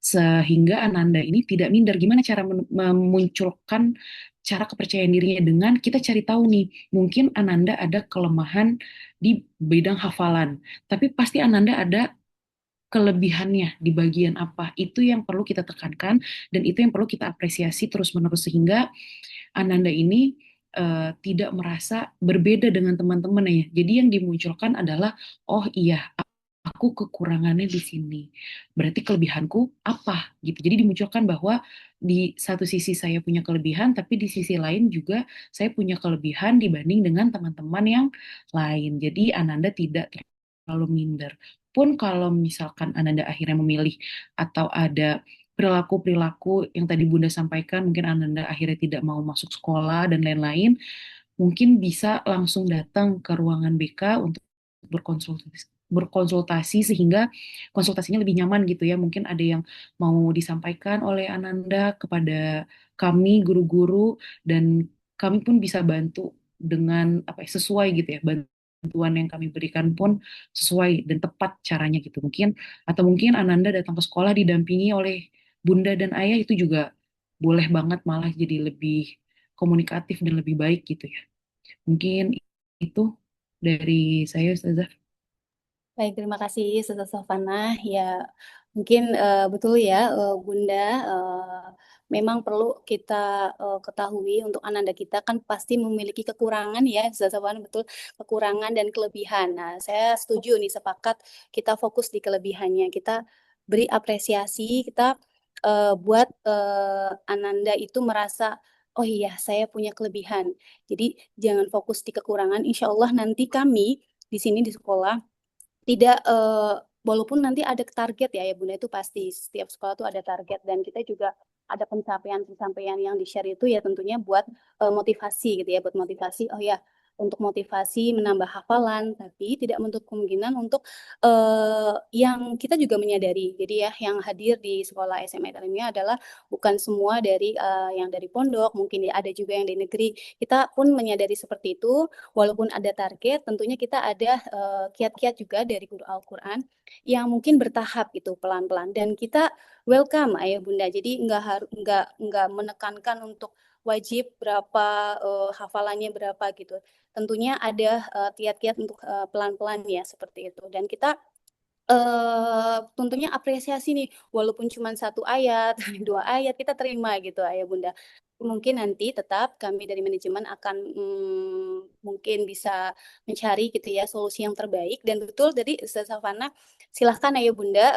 Sehingga Ananda ini tidak minder. Gimana cara memunculkan cara kepercayaan dirinya dengan kita cari tahu nih, mungkin Ananda ada kelemahan di bidang hafalan, tapi pasti Ananda ada kelebihannya di bagian apa. Itu yang perlu kita tekankan dan itu yang perlu kita apresiasi terus-menerus sehingga Ananda ini tidak merasa berbeda dengan teman-temannya. Jadi yang dimunculkan adalah, oh iya, aku kekurangannya di sini. Berarti kelebihanku apa gitu. Jadi dimunculkan bahwa di satu sisi saya punya kelebihan, tapi di sisi lain juga saya punya kelebihan dibanding dengan teman-teman yang lain. Jadi Ananda tidak terlalu minder. Pun kalau misalkan Ananda akhirnya memilih atau ada perilaku-perilaku yang tadi Bunda sampaikan, mungkin Ananda akhirnya tidak mau masuk sekolah dan lain-lain, mungkin bisa langsung datang ke ruangan BK untuk berkonsultasi sehingga konsultasinya lebih nyaman gitu ya. Mungkin ada yang mau disampaikan oleh Ananda kepada kami guru-guru dan kami pun bisa bantu dengan apa ya, sesuai gitu ya. Bantuan yang kami berikan pun sesuai dan tepat caranya gitu. Mungkin Ananda datang ke sekolah didampingi oleh Bunda dan Ayah itu juga boleh banget malah jadi lebih komunikatif dan lebih baik gitu ya. Mungkin itu dari saya, Ustazah. Baik, terima kasih Ustazah Sofana. Ya, mungkin betul ya Bunda, memang perlu kita ketahui untuk ananda kita kan pasti memiliki kekurangan ya Ustazah Sofana, betul, kekurangan dan kelebihan. Nah, saya setuju nih, sepakat kita fokus di kelebihannya. Kita beri apresiasi, kita buat ananda itu merasa, oh iya saya punya kelebihan. Jadi jangan fokus di kekurangan. Insya Allah nanti kami di sini di sekolah tidak walaupun nanti ada target ya Bunda, itu pasti setiap sekolah tuh ada target dan kita juga ada pencapaian-pencapaian yang di-share itu ya tentunya buat motivasi gitu ya, buat motivasi, oh ya, untuk motivasi menambah hafalan, tapi tidak menutup kemungkinan untuk yang kita juga menyadari. Jadi ya yang hadir di sekolah SMA ini adalah bukan semua dari yang dari pondok, mungkin ya ada juga yang di negeri. Kita pun menyadari seperti itu. Walaupun ada target, tentunya kita ada kiat-kiat juga dari guru Al-Quran yang mungkin bertahap gitu, pelan-pelan. Dan kita welcome ayah bunda. Jadi nggak menekankan untuk wajib berapa hafalannya berapa gitu. Tentunya ada kiat-kiat untuk pelan-pelan ya seperti itu. Dan kita tentunya apresiasi nih, walaupun cuma 1 ayat, 2 ayat, kita terima gitu ayah bunda. Mungkin nanti tetap kami dari manajemen akan mungkin bisa mencari gitu ya solusi yang terbaik. Dan betul dari Ustaz Safana, silahkan ayah bunda,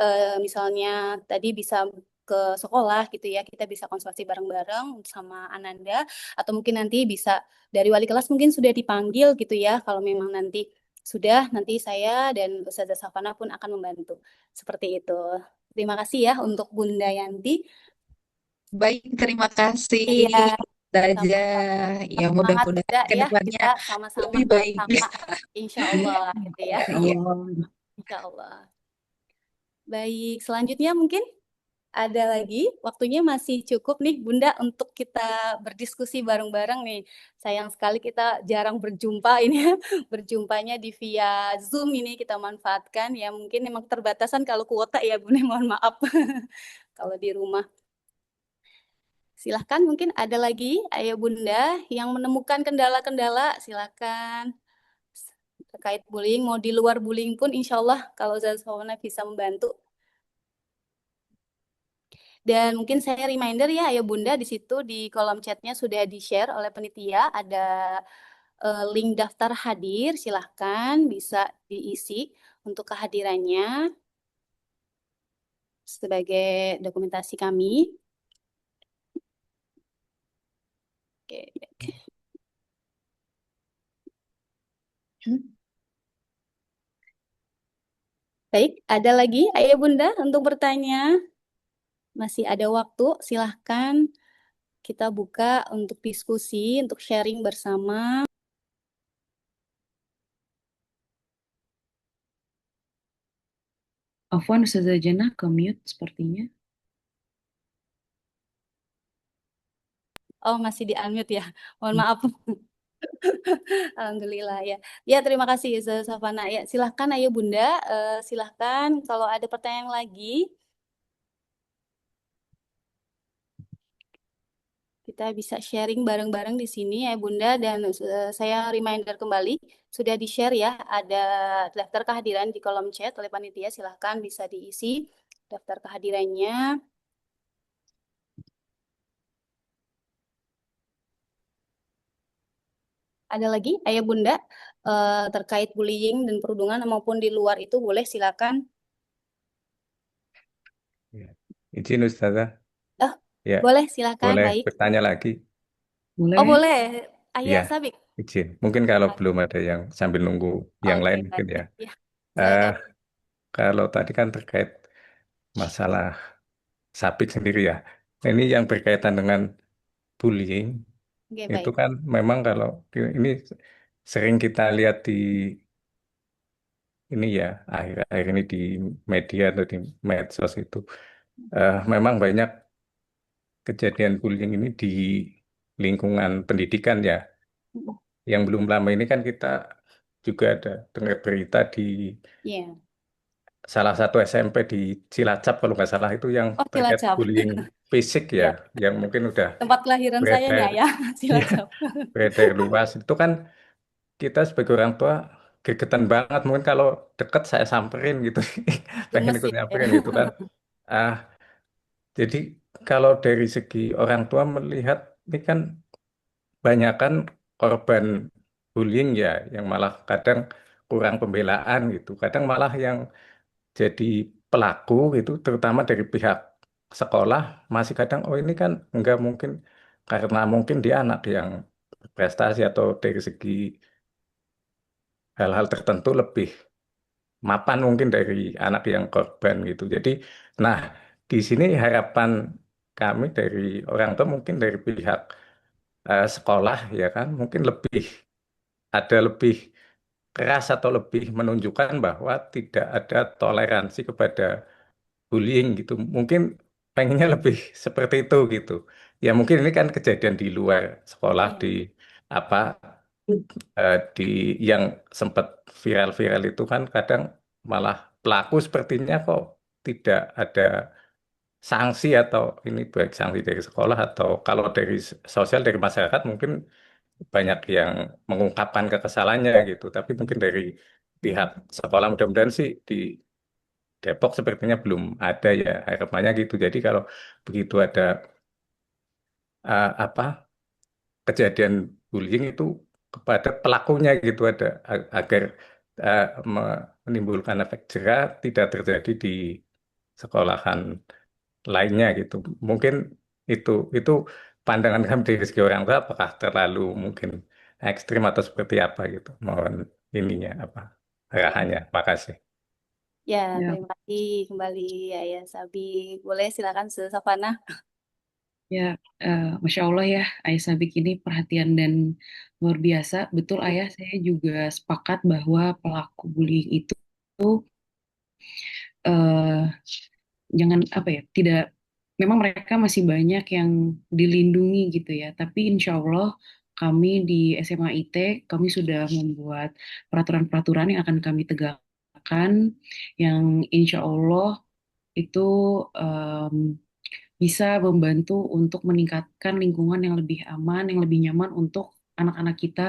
misalnya tadi bisa ke sekolah gitu ya, kita bisa konsultasi bareng-bareng sama Ananda, atau mungkin nanti bisa dari wali kelas mungkin sudah dipanggil gitu ya, kalau memang nanti sudah, nanti saya dan Ustazah Safana pun akan membantu. Seperti itu. Terima kasih ya untuk Bunda Yanti. Baik, terima kasih Iya, Daja. sama-sama. Ya, Semangat mudah-mudahan juga ke ya, depannya kita sama-sama lebih baik. sama insya Allah gitu ya. Iya. Insya Allah. Baik, selanjutnya mungkin ada lagi, waktunya masih cukup nih Bunda untuk kita berdiskusi bareng-bareng nih. Sayang sekali kita jarang berjumpa ini ya. Berjumpanya di via Zoom ini kita manfaatkan ya. Mungkin memang keterbatasan kalau kuota ya Bunda, mohon maaf. Kalau di rumah. Silahkan mungkin ada lagi ayah bunda yang menemukan kendala-kendala, silahkan. Terkait bullying, mau di luar bullying pun insya Allah kalau Zazwana bisa membantu. Dan mungkin saya reminder ya ayah bunda, di situ di kolom chatnya sudah di-share oleh penitia, ada link daftar hadir, silahkan bisa diisi untuk kehadirannya sebagai dokumentasi kami. Oke. Baik, ada lagi ayah bunda untuk bertanya? Masih ada waktu, silahkan kita buka untuk diskusi, untuk sharing bersama. Afwan, Ustazah Jannah ke mute sepertinya. Oh, masih di-unmute ya. Mohon maaf. Alhamdulillah ya. Ya, terima kasih Ustazah Safana. Ya, silahkan ayo Bunda, silahkan kalau ada pertanyaan lagi Kita bisa sharing bareng-bareng di sini ya Bunda, dan saya reminder kembali, sudah di-share ya, ada daftar kehadiran di kolom chat oleh panitia, silahkan bisa diisi daftar kehadirannya. Ada lagi Ayah Bunda terkait bullying dan perundungan maupun di luar itu boleh silakan. Ya. Izin Ustazah, Oh, ya boleh silakan, boleh baik. bertanya lagi? Oh, Boleh? boleh. Ayah Ya, Sabik. izin. Mungkin kalau Oke, belum ada yang sambil nunggu yang oke, lain mungkin ya. baik. Ya, Eh, silakan. Kalau tadi kan terkait masalah Sapik sendiri ya. Ini yang berkaitan dengan bullying, Oke, itu baik. kan memang kalau ini sering kita lihat di ini ya, akhir-akhir ini di media atau di medsos itu. Memang banyak kejadian bullying ini di lingkungan pendidikan ya. Yang belum lama ini kan kita juga ada dengar berita di Ya. salah satu SMP di Cilacap kalau nggak salah itu yang Oh, terkait Cilacap. bullying fisik ya, Ya, yang mungkin udah tempat kelahiran saya nih beredar, Ayah, ya, Cilacap. beredar luas. Itu kan kita sebagai orang tua gregetan banget. Mungkin kalau deket saya samperin gitu, pengen Gemes ikut ya. nyamperin gitu kan. Ah, jadi kalau dari segi orang tua melihat ini kan banyak kan korban bullying ya, yang malah kadang kurang pembelaan gitu. Kadang malah yang jadi pelaku itu terutama dari pihak sekolah masih kadang oh ini kan enggak mungkin karena mungkin dia anak yang prestasi atau dari segi hal-hal tertentu lebih mapan mungkin dari anak yang korban gitu. Jadi nah di sini harapan kami dari orang tua mungkin dari pihak sekolah ya kan mungkin lebih keras atau lebih menunjukkan bahwa tidak ada toleransi kepada bullying gitu. Mungkin pengennya lebih seperti itu gitu. Ya mungkin ini kan kejadian di luar sekolah Iya. di apa di yang sempat viral-viral itu kan kadang malah pelaku sepertinya kok tidak ada sanksi atau ini baik sanksi dari sekolah atau kalau dari sosial dari masyarakat mungkin banyak yang mengungkapkan kekesalannya gitu. Tapi mungkin dari pihak sekolah mudah-mudahan sih di Depok sepertinya belum ada ya harapannya gitu. Jadi kalau begitu ada apa kejadian bullying itu kepada pelakunya gitu ada agar uh, menimbulkan efek jera tidak terjadi di sekolahan lainnya gitu. Mungkin itu pandangan kami dari segi orang tua apakah terlalu mungkin ekstrim atau seperti apa gitu. Mohon ininya apa arahannya. Makasih. Ya, Ya, terima kasih kembali Ayah Sabik. Boleh silakan Savana. ya, Masya Allah ya, Ayah Sabik ini perhatian dan luar biasa. Betul Ayah, saya juga sepakat bahwa pelaku bullying itu eh, jangan apa ya, tidak, memang mereka masih banyak yang dilindungi gitu ya. Tapi insya Allah kami di SMA IT, kami sudah membuat peraturan-peraturan yang akan kami tegakkan, yang insya Allah itu em, bisa membantu untuk meningkatkan lingkungan yang lebih aman, yang lebih nyaman untuk anak-anak kita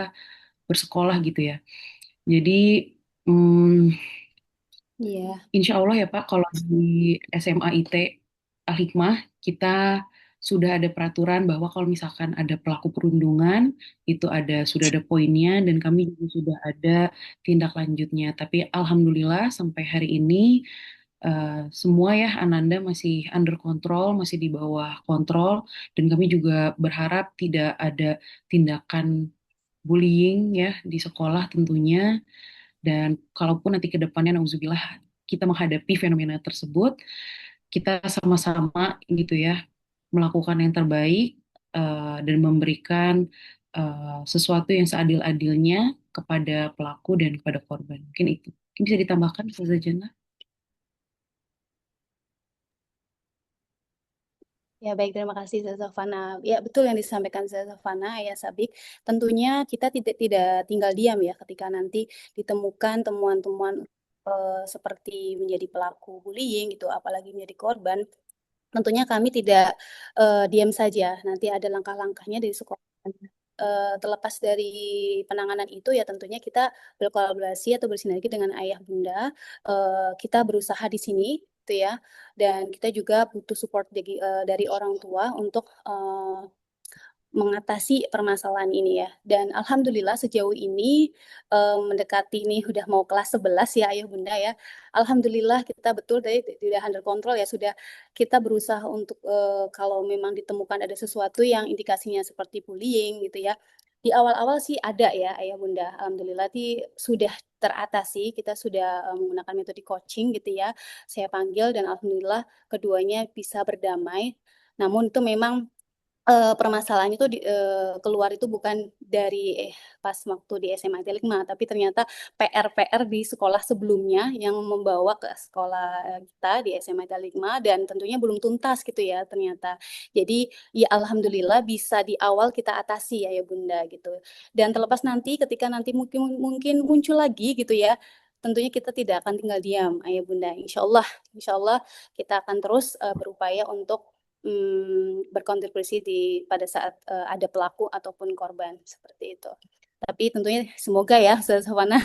bersekolah gitu ya. Jadi mm, Iya. insya Allah ya Pak, kalau di SMA IT Al-Hikmah kita sudah ada peraturan bahwa kalau misalkan ada pelaku perundungan itu sudah ada poinnya dan kami juga sudah ada tindak lanjutnya. Tapi alhamdulillah sampai hari ini semua ya Ananda masih under kontrol, masih di bawah kontrol dan kami juga berharap tidak ada tindakan bullying ya di sekolah tentunya. Dan kalaupun nanti ke depannya, nauzubillah, kita menghadapi fenomena tersebut, kita sama-sama gitu ya, melakukan yang terbaik dan memberikan sesuatu yang seadil-adilnya kepada pelaku dan kepada korban. Mungkin itu. Mungkin bisa ditambahkan, Ustazah Jannah? Ya, baik, terima kasih Savana. Ya, betul yang disampaikan Savana, ya Sabik. Tentunya kita tidak tinggal diam ya ketika nanti ditemukan temuan-temuan seperti menjadi pelaku bullying gitu, apalagi menjadi korban. tentunya kami tidak diam saja. Nanti ada langkah-langkahnya dari sekolah. Terlepas dari penanganan itu ya tentunya kita berkolaborasi atau bersinergi dengan ayah bunda. Kita berusaha di sini, gitu ya. Dan kita juga butuh support dari orang tua untuk mengatasi permasalahan ini ya. Dan alhamdulillah sejauh ini mendekati ini udah mau kelas 11 ya ayah bunda ya. Alhamdulillah kita betul dari tidak under control ya, sudah kita berusaha untuk kalau memang ditemukan ada sesuatu yang indikasinya seperti bullying gitu ya. Di awal-awal sih ada ya ayah bunda. Alhamdulillah sudah teratasi, kita sudah menggunakan metode coaching gitu ya. Saya panggil dan alhamdulillah keduanya bisa berdamai. Namun itu memang permasalahannya itu keluar itu bukan dari pas waktu di SMA Telikma, tapi ternyata PR-PR di sekolah sebelumnya yang membawa ke sekolah kita di SMA Telikma dan tentunya belum tuntas gitu ya ternyata. Jadi ya alhamdulillah bisa di awal kita atasi ya Bunda gitu. Dan terlepas nanti ketika nanti mungkin muncul lagi gitu ya. Tentunya kita tidak akan tinggal diam, Ayah Bunda. Insya Allah kita akan terus berupaya untuk berkontribusi pada saat ada pelaku ataupun korban seperti itu. Tapi tentunya semoga ya, Ustazah Savana,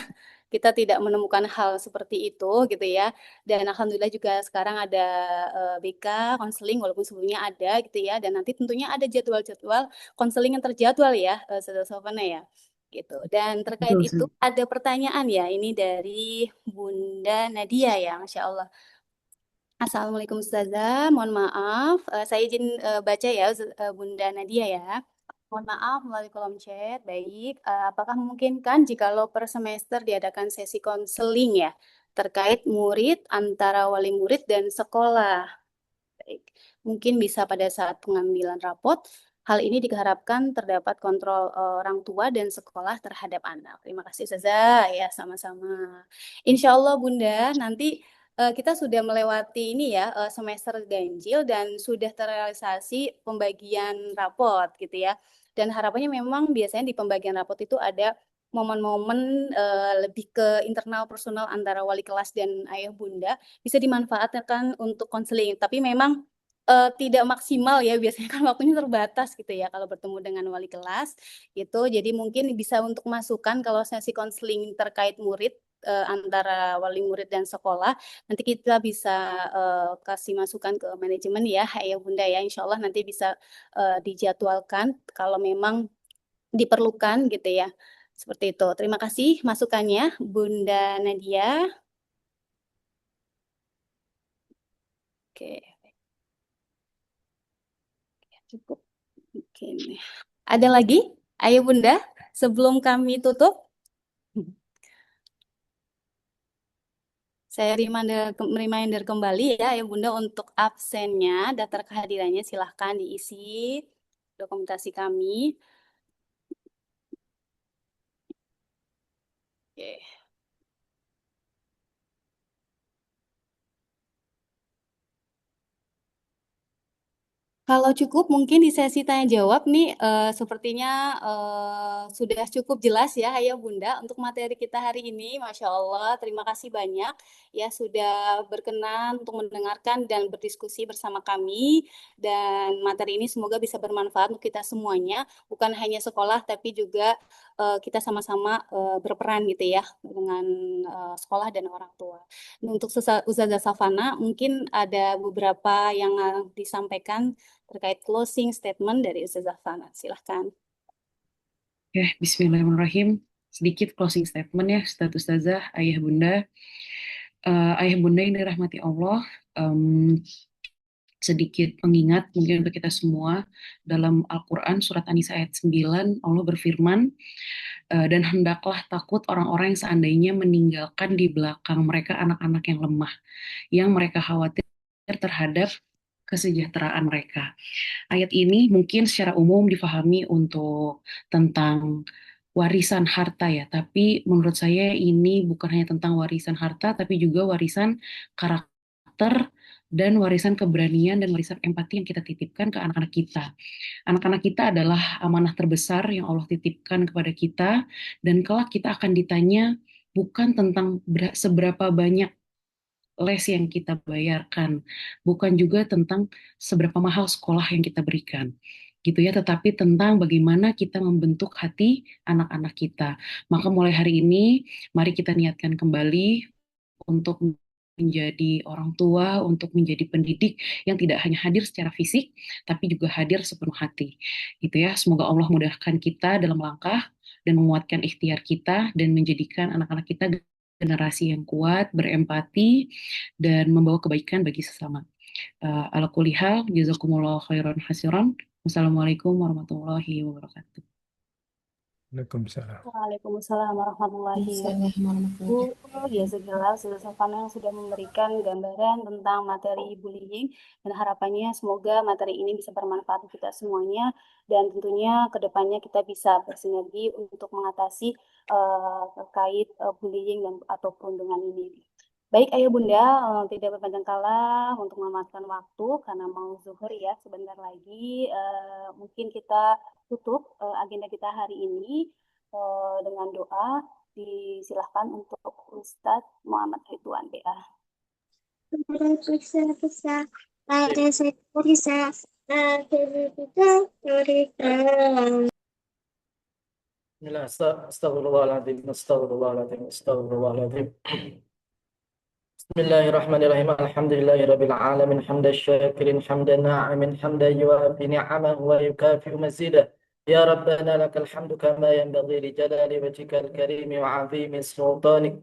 kita tidak menemukan hal seperti itu gitu ya. Dan alhamdulillah juga sekarang ada BK konseling walaupun sebelumnya ada gitu ya. Dan nanti tentunya ada jadwal-jadwal konseling yang terjadwal ya, Ustazah Savana ya. Gitu. Dan terkait Betul, itu Ustaz. ada pertanyaan ya, ini dari Bunda Nadia ya, Masya Allah. Assalamualaikum Ustazah, mohon maaf, saya izin baca ya Bunda Nadia ya. Mohon maaf melalui kolom chat, baik. Apakah memungkinkan jikalau per semester diadakan sesi konseling ya terkait murid antara wali murid dan sekolah? Baik. Mungkin bisa pada saat pengambilan rapot. Hal ini diharapkan terdapat kontrol orang tua dan sekolah terhadap anak. Terima kasih Ustazah, ya sama-sama. Insya Allah Bunda, nanti kita sudah melewati ini ya semester ganjil dan sudah terrealisasi pembagian rapot gitu ya. Dan harapannya memang biasanya di pembagian rapot itu ada momen-momen lebih ke internal personal antara wali kelas dan ayah bunda bisa dimanfaatkan untuk konseling. Tapi memang tidak maksimal ya, biasanya kan waktunya terbatas gitu ya kalau bertemu dengan wali kelas gitu. Jadi mungkin bisa untuk masukan kalau sesi konseling terkait murid antara wali murid dan sekolah, nanti kita bisa kasih masukan ke manajemen ya, Ayah Bunda ya. Insya Allah nanti bisa dijadwalkan kalau memang diperlukan gitu ya. Seperti itu. Terima kasih masukannya Bunda Nadia. Oke. Cukup. Oke. Ada lagi? Ayo Bunda, sebelum kami tutup, saya reminder kembali ya, Ayo Bunda untuk absennya, daftar kehadirannya silahkan diisi dokumentasi kami. Oke. Kalau cukup mungkin di sesi tanya jawab nih sepertinya sudah cukup jelas ya Ayah Bunda untuk materi kita hari ini. Masya Allah, terima kasih banyak ya sudah berkenan untuk mendengarkan dan berdiskusi bersama kami. Dan materi ini semoga bisa bermanfaat untuk kita semuanya, bukan hanya sekolah tapi juga kita sama-sama berperan gitu ya dengan sekolah dan orang tua. Untuk Ustazah Safana mungkin ada beberapa yang disampaikan terkait closing statement dari Ustazah Fana. Silahkan. Oke, bismillahirrahmanirrahim. Sedikit closing statement ya, Ustazah, Ayah Bunda. Ayah Bunda yang dirahmati Allah, sedikit pengingat mungkin untuk kita semua. Dalam Al-Quran surat An-Nisa ayat 9, Allah berfirman, dan hendaklah takut orang-orang yang seandainya meninggalkan di belakang mereka anak-anak yang lemah, yang mereka khawatir terhadap kesejahteraan mereka. Ayat ini mungkin secara umum difahami untuk tentang warisan harta ya, tapi menurut saya ini bukan hanya tentang warisan harta, tapi juga warisan karakter dan warisan keberanian dan warisan empati yang kita titipkan ke anak-anak kita. Anak-anak kita adalah amanah terbesar yang Allah titipkan kepada kita, dan kelak kita akan ditanya bukan tentang seberapa banyak les yang kita bayarkan, bukan juga tentang seberapa mahal sekolah yang kita berikan, gitu ya, tetapi tentang bagaimana kita membentuk hati anak-anak kita. Maka mulai hari ini, mari kita niatkan kembali untuk menjadi orang tua, untuk menjadi pendidik yang tidak hanya hadir secara fisik, tapi juga hadir sepenuh hati. Gitu ya. Semoga Allah mudahkan kita dalam langkah dan menguatkan ikhtiar kita dan menjadikan anak-anak kita generasi yang kuat, berempati, dan membawa kebaikan bagi sesama. Ala kulli hal, jazakumullah khairan hasiran. Wassalamualaikum warahmatullahi wabarakatuh. Waalaikumsalam. Waalaikumsalam warahmatullahi wabarakatuh. Ya, segala Ustazah Sofana yang sudah memberikan gambaran tentang materi bullying dan harapannya semoga materi ini bisa bermanfaat untuk kita semuanya dan tentunya ke depannya kita bisa bersinergi untuk mengatasi terkait bullying dan atau perundungan ini. Baik Ayah Bunda, tidak berpanjang kala untuk memakan waktu karena mau zuhur ya sebentar lagi. Mungkin kita tutup agenda kita hari ini dengan doa. Disilahkan untuk Ustadz Muhammad Ridwan BA. Bismillah, astagfirullahaladzim, astagfirullahaladzim, astagfirullahaladzim. Bismillahirrahmanirrahim. Alhamdulillahirabbil alamin, hamdan syakirin, hamdan na'imin, hamdan yuwafi ni'amahu wa yukafi'u mazidah. Ya Rabbana lakal hamdu kama yanbaghi li jalali wajhikal karim wa 'azimi sultanik.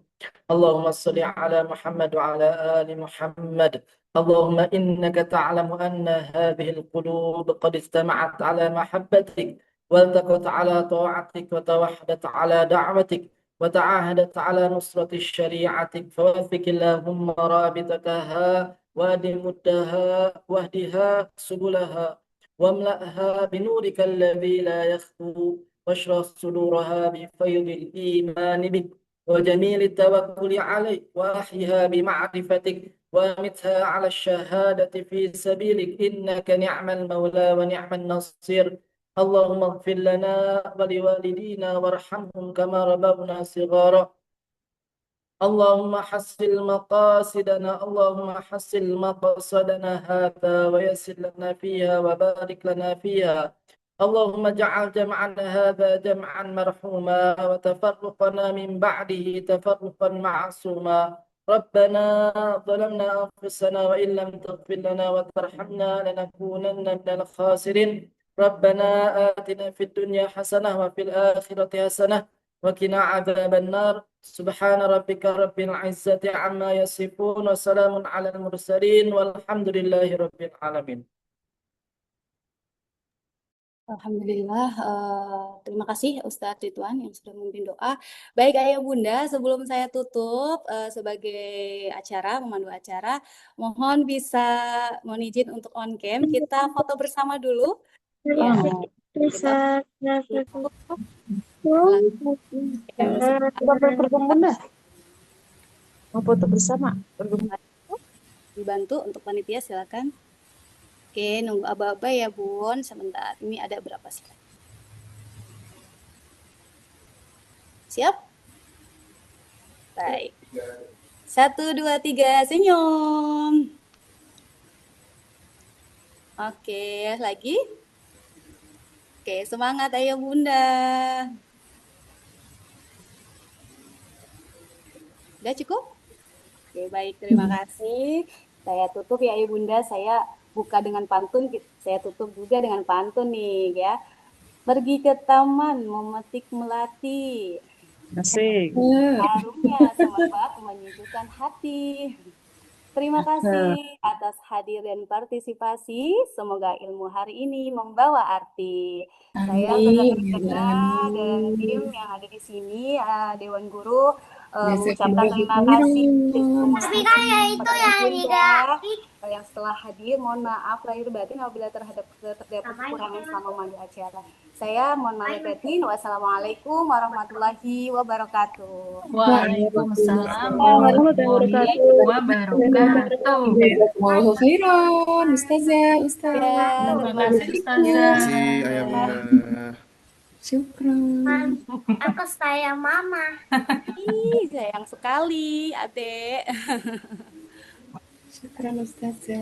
Allahumma salli ala Muhammad wa ala ali Muhammad. Allahumma innaka ta'lamu anna hadhihi al-qulub qad istama'at ala mahabbatik والتقت على طاعتك وتوحدت على دعوتك وتعاهدت على نصرة شريعتك فوفق اللهم رابطتها وأد مدها واهدها سبلها واملأها بنورك الذي لا يخفو واشرح صدورها بفيض الإيمان بك وجميل التوكل عليك وأحيها بمعرفتك وأمتها على الشهادة في سبيلك إنك نعم المولى ونعم النصير اللهم اغفر لنا ولوالدينا وارحمهم كما ربونا صغارا اللهم حسن مقاصدنا اللهم حسن مقاصدنا هذا ويسر لنا فيها وبارك لنا فيها اللهم اجعل جمعنا هذا جمعا مرحوما وتفرقنا من بعده تفرقا معصوما ربنا ظلمنا أنفسنا وإن لم تغفر لنا وترحمنا لنكونن من الخاسرين ربنا آتنا في الدنيا حسنة وفي الآخرة حسنة وقنا عذاب النار سبحان ربك رب العزة عما يصفون وسلام على المرسلين والحمد لله رب العالمين. Alhamdulillah, terima kasih Ustadz Ridwan yang sudah memimpin doa. Baik Ayah Bunda, sebelum saya tutup sebagai memandu acara, mohon mohon izin untuk on cam, kita foto bersama dulu. Ya, kita Mau foto bersama. dibantu untuk panitia, silakan. Oke, nunggu aba-aba ya Bun, sebentar. Ini ada berapa slide? Siap? Baik. 1, 2, 3, senyum. Oke, lagi. Oke, semangat Ayah Bunda. Udah cukup? Oke, baik. Terima kasih. Saya tutup ya Ayah Bunda. Saya buka dengan pantun. Saya tutup juga dengan pantun nih ya. Pergi ke taman memetik melati. Asik. Harumnya semerbak menyejukkan hati. Terima kasih atas hadir dan partisipasi. Semoga ilmu hari ini membawa arti. Saya dan tim yang ada di sini, Dewan Guru, mengucapkan terima kasih. Tapi kayak itu ya yang setelah hadir, mohon maaf lahir batin apabila terdapat kekurangan selama memandu acara. Saya mohon maaf batin. Wassalamualaikum warahmatullahi wabarakatuh. Waalaikumsalam warahmatullahi wabarakatuh. Jazakumullahu khairan, Ustazah, Ustaz. Terima kasih, Ustazah. Terima kasih Ayah Bunda. Syukran. Aku sayang mama. Ih, sayang sekali, Adek. Syukran Ustazah.